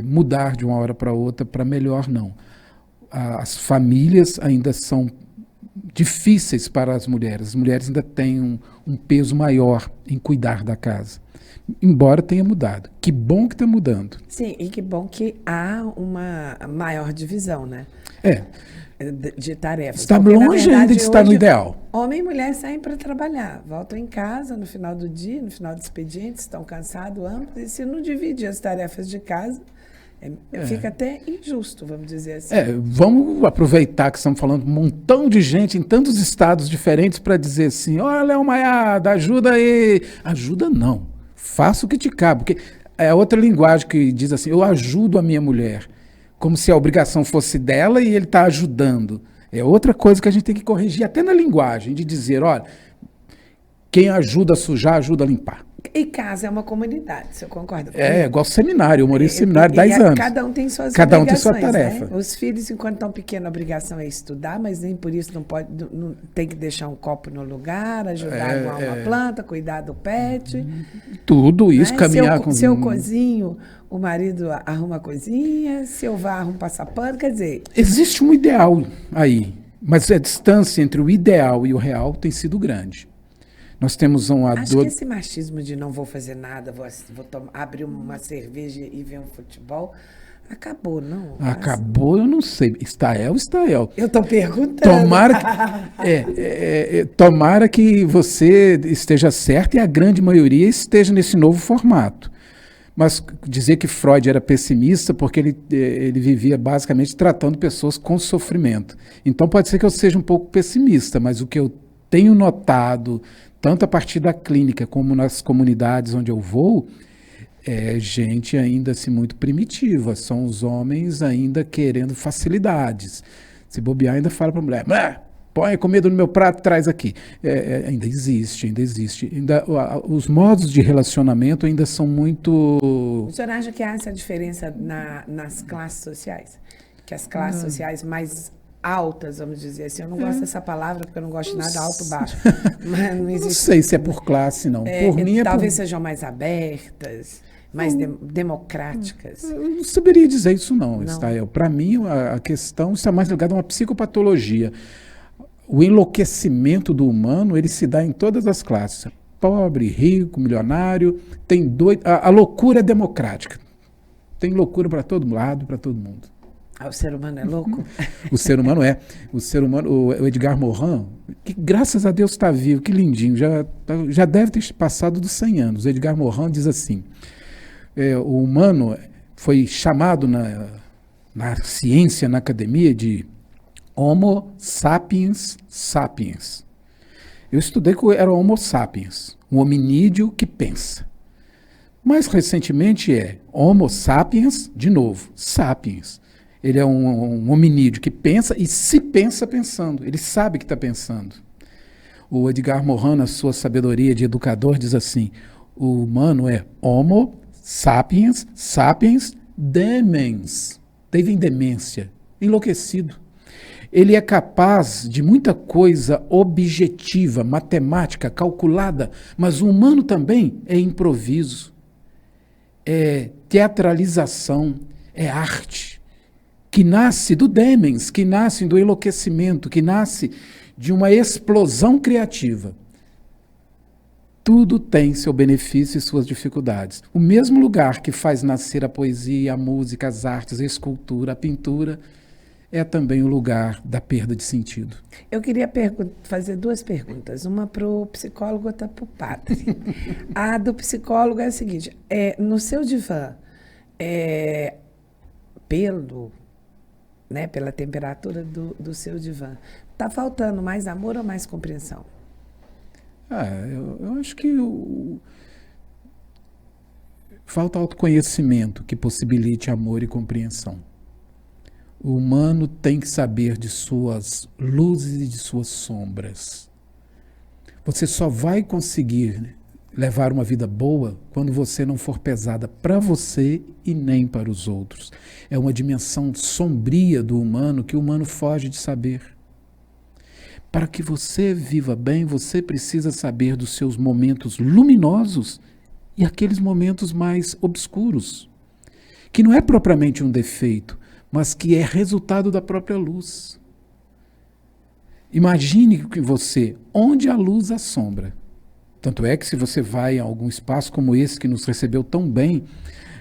mudar de uma hora para outra para melhor, não. As famílias ainda são difíceis para as mulheres. As mulheres ainda têm um peso maior em cuidar da casa. Embora tenha mudado. Que bom que está mudando. Sim, e que bom que há uma maior divisão, né? De tarefas. Está longe ainda de estar no ideal. Homem e mulher saem para trabalhar, voltam em casa no final do dia, no final do expediente, estão cansados, ambos, e se não dividir as tarefas de casa, fica até injusto, vamos dizer assim. Vamos aproveitar que estamos falando um montão de gente em tantos estados diferentes para dizer assim, olha, Léo Maiada, ajuda aí. Ajuda não. Faça o que te cabe, porque é outra linguagem que diz assim, eu ajudo a minha mulher, como se a obrigação fosse dela e ele está ajudando. É outra coisa que a gente tem que corrigir, até na linguagem, de dizer, olha, quem ajuda a sujar, ajuda a limpar. E casa é uma comunidade, você concorda? Igual seminário, eu morei em seminário 10 anos. Cada um tem suas Cada obrigações, um tem sua tarefa. Né? Os filhos, enquanto estão pequenos, a obrigação é estudar, mas nem por isso não tem que deixar um copo no lugar, ajudar a arrumar uma planta, cuidar do pet. Tudo isso, né? Caminhar com... Se eu cozinho, o marido arruma a cozinha, se eu vá, arruma passapano, quer dizer... Existe um ideal aí, mas a distância entre o ideal e o real tem sido grande. Nós temos Acho que esse machismo de não vou fazer nada, vou abrir uma cerveja e ver um futebol, acabou, não? Acabou, eu não sei. Estael. Eu estou perguntando. Tomara que você esteja certo e a grande maioria esteja nesse novo formato. Mas dizer que Freud era pessimista porque ele vivia basicamente tratando pessoas com sofrimento. Então pode ser que eu seja um pouco pessimista, mas o que eu tenho notado, tanto a partir da clínica como nas comunidades onde eu vou, é gente ainda assim muito primitiva. São os homens ainda querendo facilidades. Se bobear, ainda fala para a mulher, põe comida no meu prato, traz aqui. Ainda existe. Os modos de relacionamento ainda são muito... O senhor acha que há essa diferença nas classes sociais? Que as classes sociais mais altas, vamos dizer assim. Eu não gosto dessa palavra porque eu não gosto de nada alto baixo. Mas não existe. Não sei se é por classe, não. Por mim talvez sejam mais abertas, mais democráticas. Eu não saberia dizer isso não. Estael. Para mim, a questão está mais ligada a uma psicopatologia. O enlouquecimento do humano, ele se dá em todas as classes. Pobre, rico, milionário, tem doido. A loucura é democrática. Tem loucura para todo lado, para todo mundo. O ser humano é louco? O ser humano é. O Edgar Morin, que graças a Deus está vivo, que lindinho, já deve ter passado dos 100 anos. O Edgar Morin diz assim, o humano foi chamado na ciência, na academia, de Homo sapiens sapiens. Eu estudei que era Homo sapiens, um hominídeo que pensa. Mais recentemente Homo sapiens, de novo, sapiens. Ele é um hominídeo que pensa e se pensa pensando. Ele sabe que está pensando. O Edgar Morin, na sua sabedoria de educador, diz assim, o humano é Homo sapiens sapiens demens. Daí vem demência, enlouquecido. Ele é capaz de muita coisa objetiva, matemática, calculada, mas o humano também é improviso, é teatralização, é arte, que nasce do demens, que nasce do enlouquecimento, que nasce de uma explosão criativa. Tudo tem seu benefício e suas dificuldades. O mesmo lugar que faz nascer a poesia, a música, as artes, a escultura, a pintura, é também o lugar da perda de sentido. Eu queria fazer duas perguntas, uma para o psicólogo e outra para o padre. A do psicólogo é a seguinte, no seu divã, pela temperatura do seu divã, está faltando mais amor ou mais compreensão? Eu acho que falta autoconhecimento que possibilite amor e compreensão. O humano tem que saber de suas luzes e de suas sombras. Você só vai conseguir levar uma vida boa quando você não for pesada para você e nem para os outros. É uma dimensão sombria do humano que o humano foge de saber. Para que você viva bem, você precisa saber dos seus momentos luminosos e aqueles momentos mais obscuros, que não é propriamente um defeito, mas que é resultado da própria luz. Imagine que você, onde a luz, a sombra. Tanto é que se você vai a algum espaço como esse que nos recebeu tão bem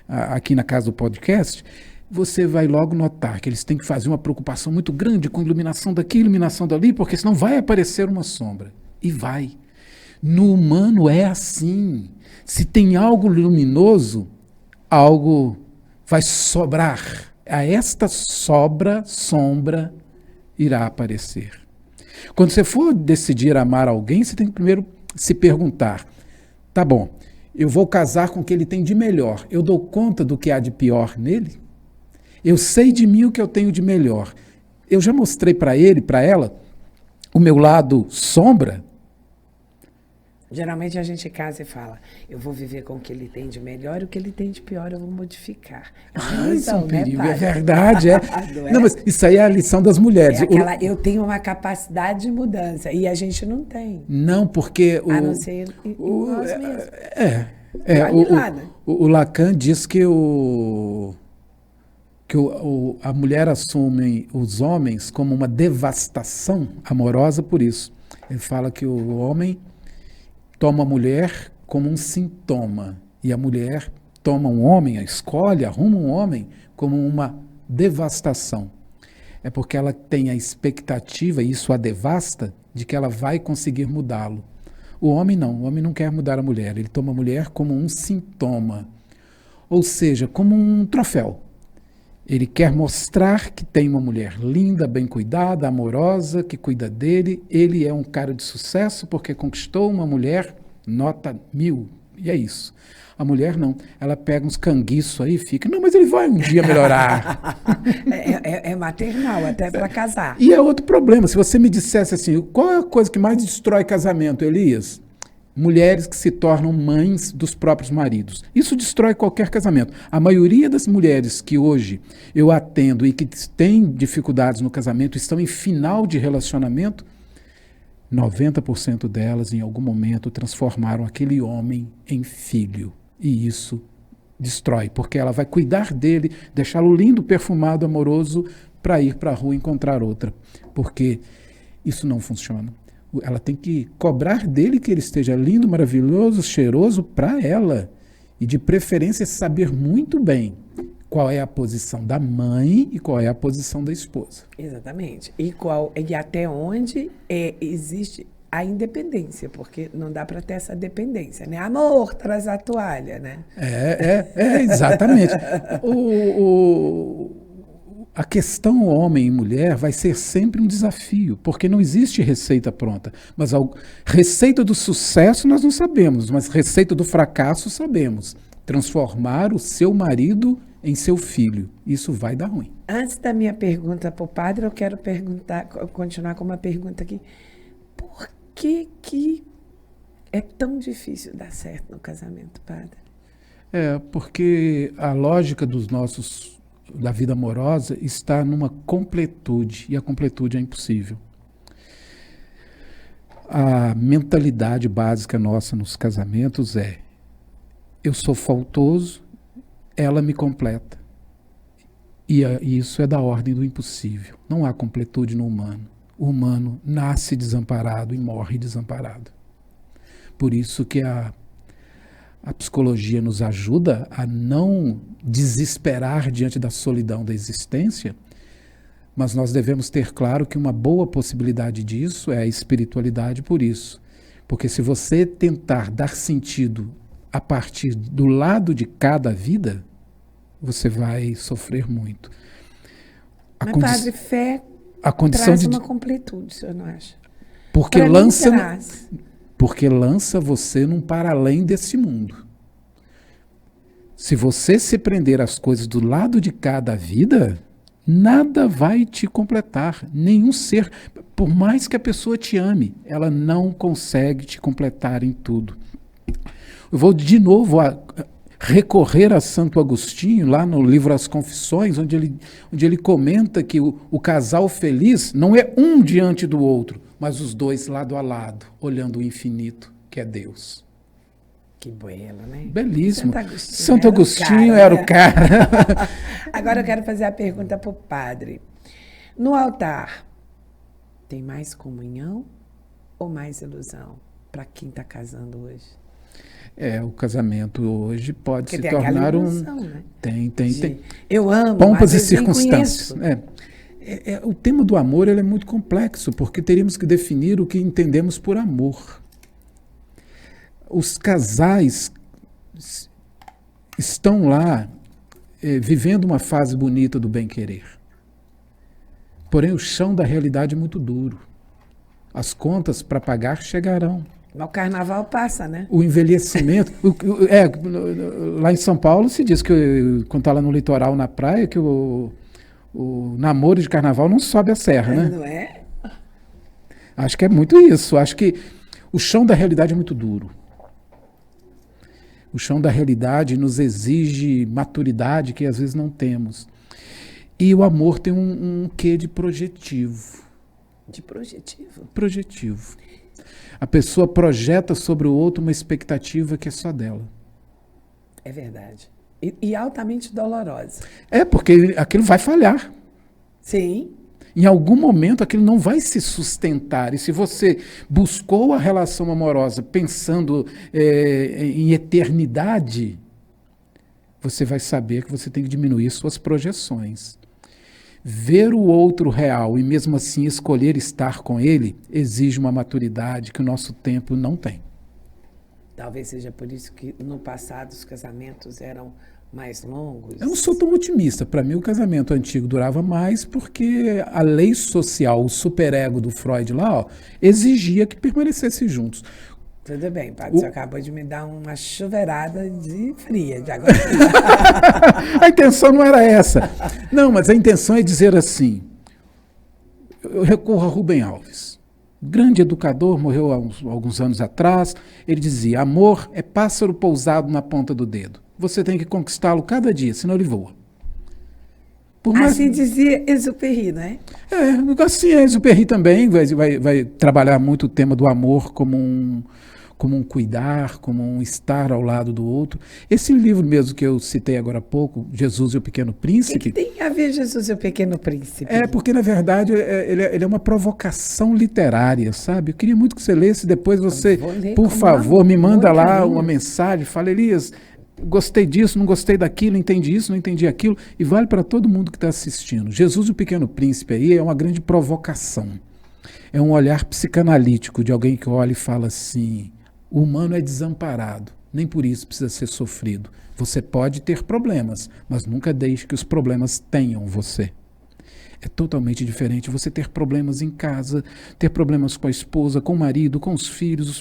aqui na casa do podcast, você vai logo notar que eles têm que fazer uma preocupação muito grande com iluminação daqui, iluminação dali, porque senão vai aparecer uma sombra. E vai. No humano é assim. Se tem algo luminoso, algo vai sobrar. A esta sombra irá aparecer. Quando você for decidir amar alguém, você tem que primeiro se perguntar, tá bom, eu vou casar com o que ele tem de melhor, eu dou conta do que há de pior nele? Eu sei de mim o que eu tenho de melhor. Eu já mostrei para ele, para ela, o meu lado sombra? Geralmente a gente casa e fala, eu vou viver com o que ele tem de melhor e o que ele tem de pior eu vou modificar. Isso é um perigo, é verdade. Não, mas isso aí é a lição das mulheres. Eu tenho uma capacidade de mudança e a gente não tem. Não, porque... A não ser nós mesmos. O Lacan diz que a mulher assume os homens como uma devastação amorosa por isso. Ele fala que o homem toma a mulher como um sintoma e a mulher toma um homem, arruma um homem como uma devastação. É porque ela tem a expectativa, e isso a devasta, de que ela vai conseguir mudá-lo. O homem não quer mudar a mulher, ele toma a mulher como um sintoma, ou seja, como um troféu. Ele quer mostrar que tem uma mulher linda, bem cuidada, amorosa, que cuida dele. Ele é um cara de sucesso porque conquistou uma mulher nota 1000. E é isso. A mulher não. Ela pega uns canguiços aí e fica, não, mas ele vai um dia melhorar. É maternal, até para casar. E é outro problema. Se você me dissesse assim, qual é a coisa que mais destrói casamento, Elias? Mulheres que se tornam mães dos próprios maridos. Isso destrói qualquer casamento. A maioria das mulheres que hoje eu atendo e que têm dificuldades no casamento, estão em final de relacionamento, 90% delas em algum momento transformaram aquele homem em filho. E isso destrói, porque ela vai cuidar dele, deixá-lo lindo, perfumado, amoroso, para ir para a rua encontrar outra. Porque isso não funciona. Ela tem que cobrar dele que ele esteja lindo, maravilhoso, cheiroso para ela. E de preferência saber muito bem qual é a posição da mãe e qual é a posição da esposa. Exatamente. E até onde existe a independência, porque não dá para ter essa dependência, né? Amor, traz a toalha, né? Exatamente. A questão homem e mulher vai ser sempre um desafio, porque não existe receita pronta. Mas a receita do sucesso nós não sabemos, mas receita do fracasso sabemos. Transformar o seu marido em seu filho. Isso vai dar ruim. Antes da minha pergunta para o padre, eu quero continuar com uma pergunta aqui. Por que é tão difícil dar certo no casamento, padre? Porque a lógica da vida amorosa está numa completude, e a completude é impossível. A mentalidade básica nossa nos casamentos é: eu sou faltoso, ela me completa. E isso é da ordem do impossível. Não há completude no humano. O humano nasce desamparado e morre desamparado. Por isso que a psicologia nos ajuda a não desesperar diante da solidão da existência, Mas nós devemos ter claro que uma boa possibilidade disso é a espiritualidade por isso. Porque se você tentar dar sentido a partir do lado de cada vida, você vai sofrer muito. Mas, padre, fé a condição traz de uma completude, o senhor não acha? porque Pra mim, lança traz. porque lança você num para além desse mundo. Se você se prender às coisas do lado de cada vida, nada vai te completar. Nenhum ser, por mais que a pessoa te ame, ela não consegue te completar em tudo. Eu vou de novo recorrer a Santo Agostinho, lá no livro As Confissões, onde ele comenta que o casal feliz não é um diante do outro, mas os dois lado a lado, olhando o infinito, que é Deus. Que belo, né? Belíssimo. Santo Agostinho era o cara. Agora eu quero fazer a pergunta para o padre. No altar, tem mais comunhão ou mais ilusão para quem está casando hoje? O casamento hoje pode Porque se tem tornar ilusão, né? Tem. Eu amo, Pompas e às vezes nem circunstâncias. conheço. O tema do amor ele é muito complexo, porque teríamos que definir o que entendemos por amor. Os casais estão lá vivendo uma fase bonita do bem-querer. Porém, o chão da realidade é muito duro. As contas para pagar chegarão. Mas o carnaval passa, né? O envelhecimento... lá em São Paulo se diz que, quando está lá no litoral, na praia, que o namoro de carnaval não sobe a serra, né? Não é? Acho que é muito isso. Acho que o chão da realidade é muito duro. O chão da realidade nos exige maturidade que às vezes não temos. E o amor tem um quê de projetivo. De projetivo? Projetivo. A pessoa projeta sobre o outro uma expectativa que é só dela. É verdade. E altamente dolorosa. Porque aquilo vai falhar. Sim. Em algum momento aquilo não vai se sustentar. E se você buscou a relação amorosa pensando em eternidade, você vai saber que você tem que diminuir suas projeções. Ver o outro real e mesmo assim escolher estar com ele exige uma maturidade que o nosso tempo não tem. Talvez seja por isso que no passado os casamentos eram mais longos. Eu não sou tão otimista. Para mim, o casamento antigo durava mais porque a lei social, o superego do Freud lá, exigia que permanecessem juntos. Tudo bem, padre, você acabou de me dar uma chuveirada de fria, de água fria. A intenção não era essa. Não, mas a intenção é dizer assim, eu recorro a Rubem Alves, grande educador, morreu há alguns anos atrás, ele dizia, amor é pássaro pousado na ponta do dedo. Você tem que conquistá-lo cada dia, senão ele voa. Assim dizia Exupéry, né? Assim é Exupéry também, vai trabalhar muito o tema do amor como um cuidar, como um estar ao lado do outro. Esse livro mesmo que eu citei agora há pouco, Jesus e o Pequeno Príncipe... O que tem a ver Jesus e o Pequeno Príncipe? Porque, na verdade, ele é uma provocação literária, sabe? Eu queria muito que você lesse, depois você, por favor, me manda lá uma mensagem, fala, Elias, gostei disso, não gostei daquilo, entendi isso, não entendi aquilo, e vale para todo mundo que está assistindo. Jesus e o Pequeno Príncipe aí é uma grande provocação. É um olhar psicanalítico de alguém que olha e fala assim, o humano é desamparado, nem por isso precisa ser sofrido. Você pode ter problemas, mas nunca deixe que os problemas tenham você. É totalmente diferente você ter problemas em casa, ter problemas com a esposa, com o marido, com os filhos,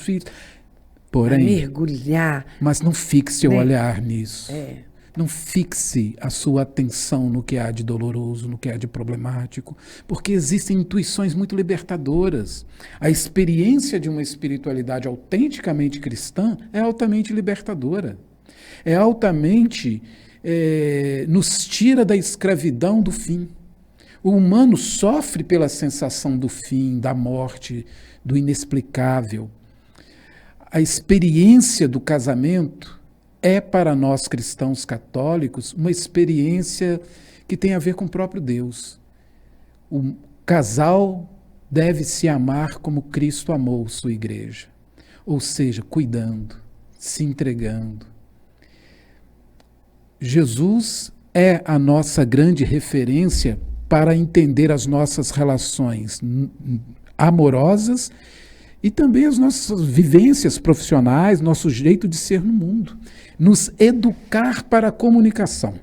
Porém, mergulhar. Mas não fixe o olhar nisso. É. Não fixe a sua atenção no que há de doloroso, no que há de problemático, porque existem intuições muito libertadoras. A experiência de uma espiritualidade autenticamente cristã é altamente libertadora. É altamente, nos tira da escravidão do fim. O humano sofre pela sensação do fim, da morte, do inexplicável. A experiência do casamento é, para nós cristãos católicos, uma experiência que tem a ver com o próprio Deus. O casal deve se amar como Cristo amou sua igreja, ou seja, cuidando, se entregando. Jesus é a nossa grande referência para entender as nossas relações amorosas e também as nossas vivências profissionais, nosso jeito de ser no mundo. Nos educar para a comunicação.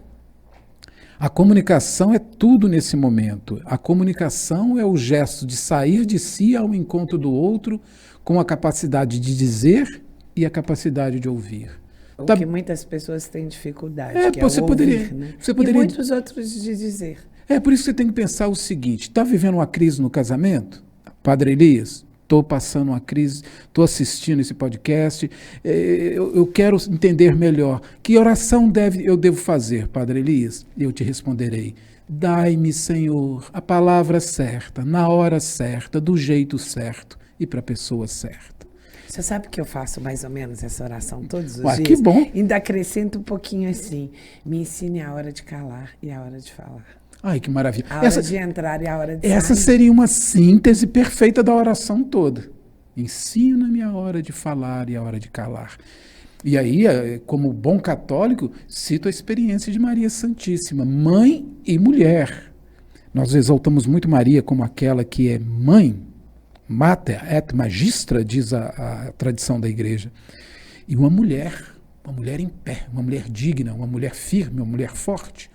A comunicação é tudo nesse momento. A comunicação é o gesto de sair de si ao encontro do outro com a capacidade de dizer e a capacidade de ouvir. O Tá- que muitas pessoas têm dificuldade, É, que você é o poderia- ouvir, né? você poderia- E muitos outros de dizer. É por isso que você tem que pensar o seguinte: está vivendo uma crise no casamento? Padre Elias, estou passando uma crise, estou assistindo esse podcast, eu quero entender melhor. Que oração eu devo fazer, Padre Elias? Eu te responderei: dai-me, Senhor, a palavra certa, na hora certa, do jeito certo e para a pessoa certa. Você sabe que eu faço mais ou menos essa oração todos os Ué, dias? que bom. Ainda acrescento um pouquinho assim. Me ensine a hora de calar e a hora de falar. Ai, que maravilha. A hora de entrar e a hora de Essa sair. seria uma síntese perfeita da oração toda. Ensina-me a hora de falar e a hora de calar. E aí, como bom católico, cito a experiência de Maria Santíssima, mãe e mulher. Nós exaltamos muito Maria como aquela que é mãe, mater et magistra, diz a tradição da igreja. E uma mulher em pé, uma mulher digna, uma mulher firme, uma mulher forte.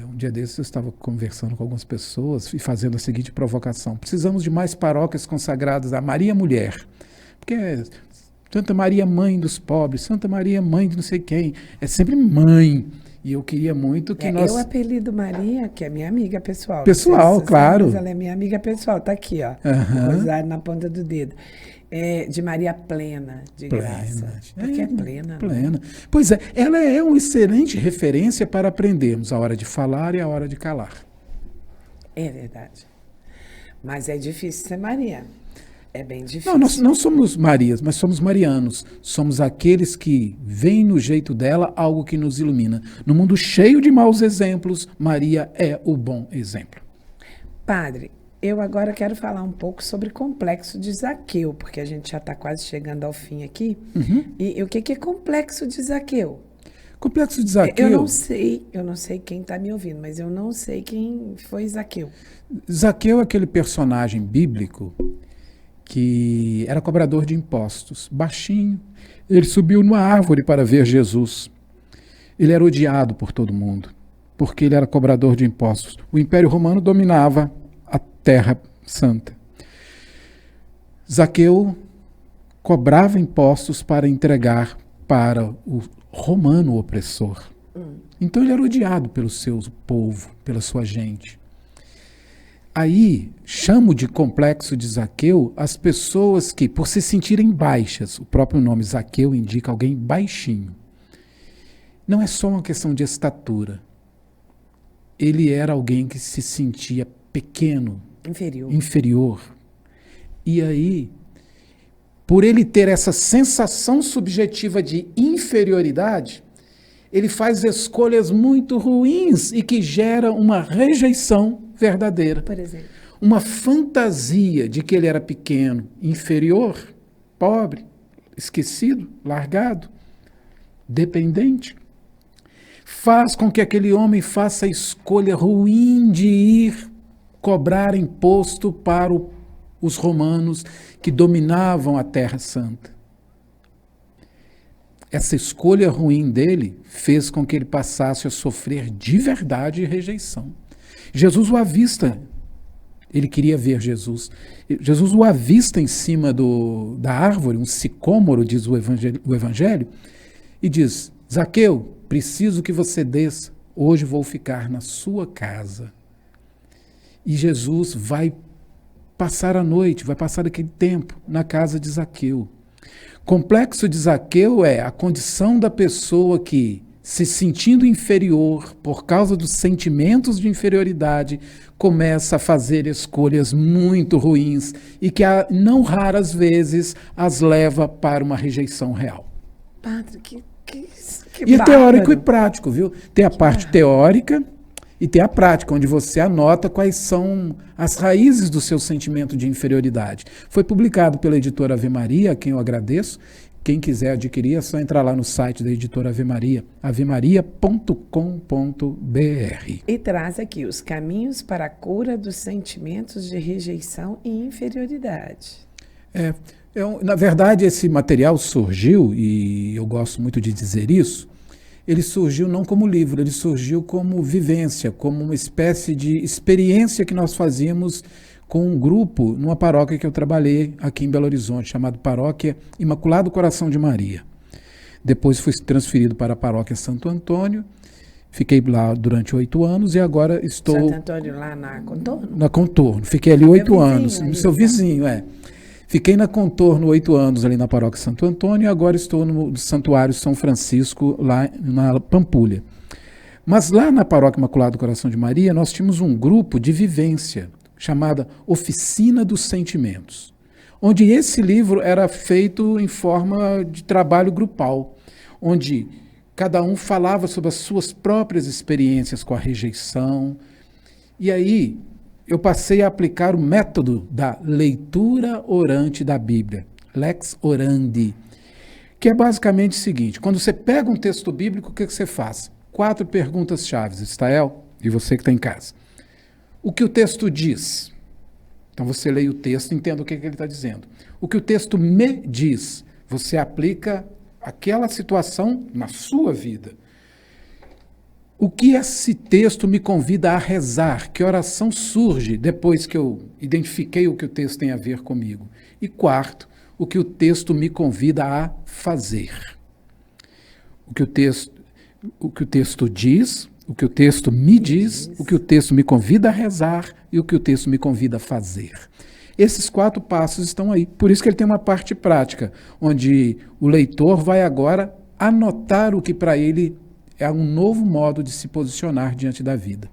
Um dia desses eu estava conversando com algumas pessoas e fazendo a seguinte provocação: precisamos de mais paróquias consagradas a Maria Mulher, porque Santa Maria Mãe dos pobres, Santa Maria Mãe de não sei quem, é sempre mãe. E eu queria muito que nós... Eu apelido Maria, que é minha amiga pessoal. Pessoal, Não sei se você claro. sabe, mas ela é minha amiga pessoal, tá aqui, ó. Aham. Rosário na ponta do dedo. De Maria plena, de graça. Porque é plena, né? Plena. Pois é, ela é uma excelente referência para aprendermos a hora de falar e a hora de calar. É verdade. Mas é difícil ser Maria. É bem difícil. Não, nós não somos Marias, mas somos marianos. Somos aqueles que veem no jeito dela algo que nos ilumina. No mundo cheio de maus exemplos, Maria é o bom exemplo. Padre, eu agora quero falar um pouco sobre complexo de Zaqueu, porque a gente já está quase chegando ao fim aqui. E o que é complexo de Zaqueu? Complexo de Zaqueu. Eu não sei quem está me ouvindo, mas eu não sei quem foi Zaqueu. Zaqueu é aquele personagem bíblico que era cobrador de impostos, baixinho. Ele subiu numa árvore para ver Jesus. Ele era odiado por todo mundo, porque ele era cobrador de impostos. O Império Romano dominava a Terra Santa. Zaqueu cobrava impostos para entregar para o romano opressor. Então ele era odiado pelo seu povo, pela sua gente. Aí, chamo de complexo de Zaqueu as pessoas que, por se sentirem baixas, o próprio nome Zaqueu indica alguém baixinho. Não é só uma questão de estatura. Ele era alguém que se sentia pequeno, inferior. E aí, por ele ter essa sensação subjetiva de inferioridade, ele faz escolhas muito ruins e que gera uma rejeição verdadeira. Por exemplo. Uma fantasia de que ele era pequeno, inferior, pobre, esquecido, largado, dependente. Faz com que aquele homem faça a escolha ruim de ir cobrar imposto para os romanos que dominavam a Terra Santa. Essa escolha ruim dele fez com que ele passasse a sofrer de verdade rejeição. Jesus o avista, ele queria ver Jesus. Jesus o avista em cima da árvore, um sicômoro, diz o Evangelho, e diz: Zaqueu, preciso que você desça, hoje vou ficar na sua casa. E Jesus vai passar a noite, vai passar aquele tempo na casa de Zaqueu. Complexo de Zaqueu é a condição da pessoa que, se sentindo inferior por causa dos sentimentos de inferioridade, começa a fazer escolhas muito ruins e que, não raras vezes, as leva para uma rejeição real. Padre, que E é teórico e prático, viu? Tem a parte teórica e tem a prática, onde você anota quais são as raízes do seu sentimento de inferioridade. Foi publicado pela editora Ave Maria, a quem eu agradeço, Quem quiser adquirir é só entrar lá no site da editora Ave Maria, avemaria.com.br. E traz aqui os caminhos para a cura dos sentimentos de rejeição e inferioridade. Na verdade, esse material surgiu, e eu gosto muito de dizer isso, ele surgiu não como livro, ele surgiu como vivência, como uma espécie de experiência que nós fazíamos com um grupo numa paróquia que eu trabalhei aqui em Belo Horizonte, chamado Paróquia Imaculado Coração de Maria. Depois fui transferido para a Paróquia Santo Antônio, fiquei lá durante 8 anos e agora estou... Santo Antônio lá na Contorno? Na Contorno, fiquei ali 8 anos, ali, no seu vizinho, Fiquei na Contorno 8 anos ali na Paróquia Santo Antônio e agora estou no Santuário São Francisco, lá na Pampulha. Mas lá na Paróquia Imaculado Coração de Maria, nós tínhamos um grupo de vivência, chamada Oficina dos Sentimentos, onde esse livro era feito em forma de trabalho grupal, onde cada um falava sobre as suas próprias experiências com a rejeição. E aí eu passei a aplicar o método da leitura orante da Bíblia, lex orandi, que é basicamente o seguinte: quando você pega um texto bíblico, o que você faz? 4 perguntas-chave, Estael, e você que está em casa. O que o texto diz? Então você lê o texto e entende o que ele está dizendo. O que o texto me diz? Você aplica aquela situação na sua vida. O que esse texto me convida a rezar? Que oração surge depois que eu identifiquei o que o texto tem a ver comigo? E 4, o que o texto me convida a fazer? O que o texto diz, o que o texto me diz, o que o texto me convida a rezar e o que o texto me convida a fazer. Esses 4 passos estão aí. Por isso que ele tem uma parte prática, onde o leitor vai agora anotar o que para ele é um novo modo de se posicionar diante da vida.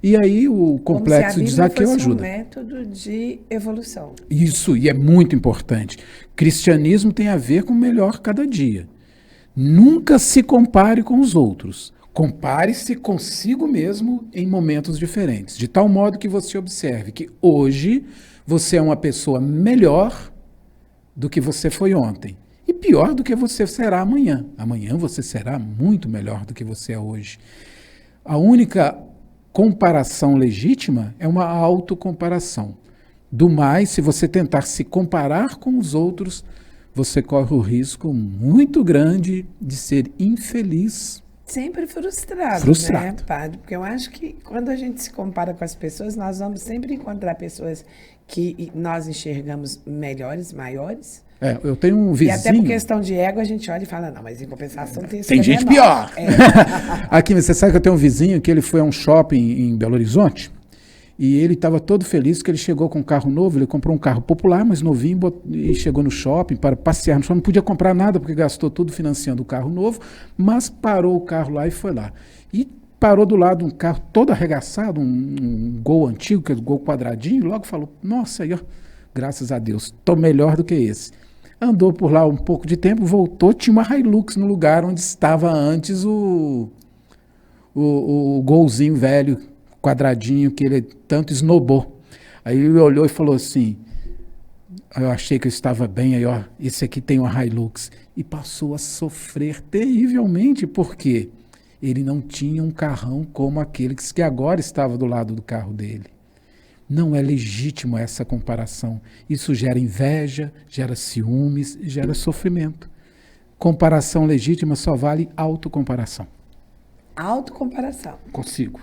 E aí o complexo de Zaqueu ajuda. Um método de evolução. Isso, e é muito importante. Cristianismo tem a ver com o melhor cada dia. Nunca se compare com os outros. Compare-se consigo mesmo em momentos diferentes, de tal modo que você observe que hoje você é uma pessoa melhor do que você foi ontem e pior do que você será amanhã. Amanhã você será muito melhor do que você é hoje. A única comparação legítima é uma autocomparação. Do mais, se você tentar se comparar com os outros, você corre o risco muito grande de ser infeliz. Sempre frustrado, né, padre? Porque eu acho que quando a gente se compara com as pessoas, nós vamos sempre encontrar pessoas que nós enxergamos melhores, maiores. Eu tenho um vizinho... E até por questão de ego, a gente olha e fala, não, mas em compensação tem gente pior. Aqui, você sabe que eu tenho um vizinho que ele foi a um shopping em Belo Horizonte e ele estava todo feliz que ele chegou com um carro novo, ele comprou um carro popular, mas novinho, e chegou no shopping para passear no shopping, não podia comprar nada porque gastou tudo financiando o carro novo, mas parou o carro lá e foi lá. E parou do lado de um carro todo arregaçado, um Gol antigo, que é o Gol quadradinho, e logo falou, nossa, aí, ó, graças a Deus, estou melhor do que esse. Andou por lá um pouco de tempo, voltou, tinha uma Hilux no lugar onde estava antes o Golzinho velho, quadradinho, que ele tanto esnobou. Aí ele olhou e falou assim, eu achei que eu estava bem, aí ó, esse aqui tem uma Hilux. E passou a sofrer terrivelmente, porque ele não tinha um carrão como aquele que agora estava do lado do carro dele. Não é legítimo essa comparação. Isso gera inveja, gera ciúmes, gera sofrimento. Comparação legítima só vale autocomparação. Autocomparação. Consigo.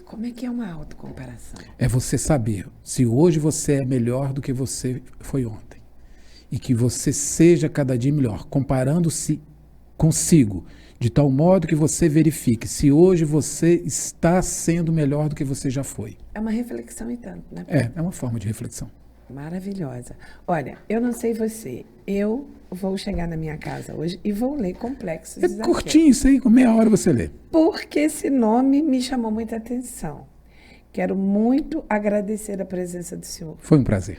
Como é que é uma autocomparação? É você saber se hoje você é melhor do que você foi ontem. E que você seja cada dia melhor, comparando-se consigo, de tal modo que você verifique se hoje você está sendo melhor do que você já foi. É uma reflexão e tanto, né? É uma forma de reflexão. Maravilhosa. Olha, eu não sei você, eu vou chegar na minha casa hoje e vou ler Complexo de Zaqueu. É curtinho isso aí, com meia hora você lê. Porque esse nome me chamou muita atenção. Quero muito agradecer a presença do senhor. Foi um prazer.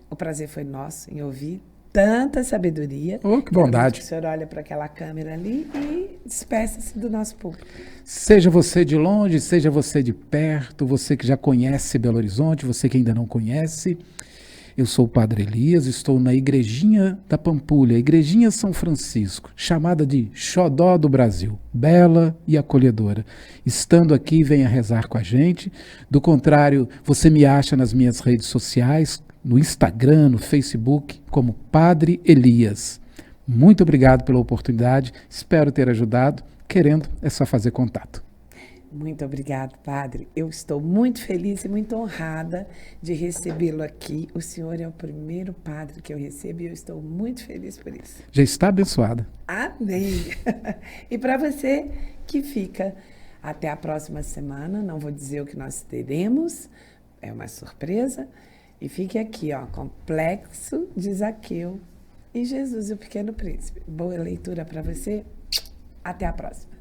O prazer foi nosso em ouvir tanta sabedoria. Oh, que bondade. O senhor olha para aquela câmera ali e despeça-se do nosso público. Seja você de longe, seja você de perto, você que já conhece Belo Horizonte, você que ainda não conhece, Eu sou o Padre Elias, estou na Igrejinha da Pampulha, Igrejinha São Francisco, chamada de Xodó do Brasil, bela e acolhedora. Estando aqui, venha rezar com a gente. Do contrário, você me acha nas minhas redes sociais, no Instagram, no Facebook, como Padre Elias. Muito obrigado pela oportunidade, espero ter ajudado. Querendo, é só fazer contato. Muito obrigado, Padre. Eu estou muito feliz e muito honrada de recebê-lo aqui. O senhor é o primeiro padre que eu recebo e eu estou muito feliz por isso. Já está abençoada. Amém! E para você que fica até a próxima semana, não vou dizer o que nós teremos, é uma surpresa. E fique aqui, ó, Complexo de Zaqueu e Jesus e o Pequeno Príncipe. Boa leitura para você. Até a próxima.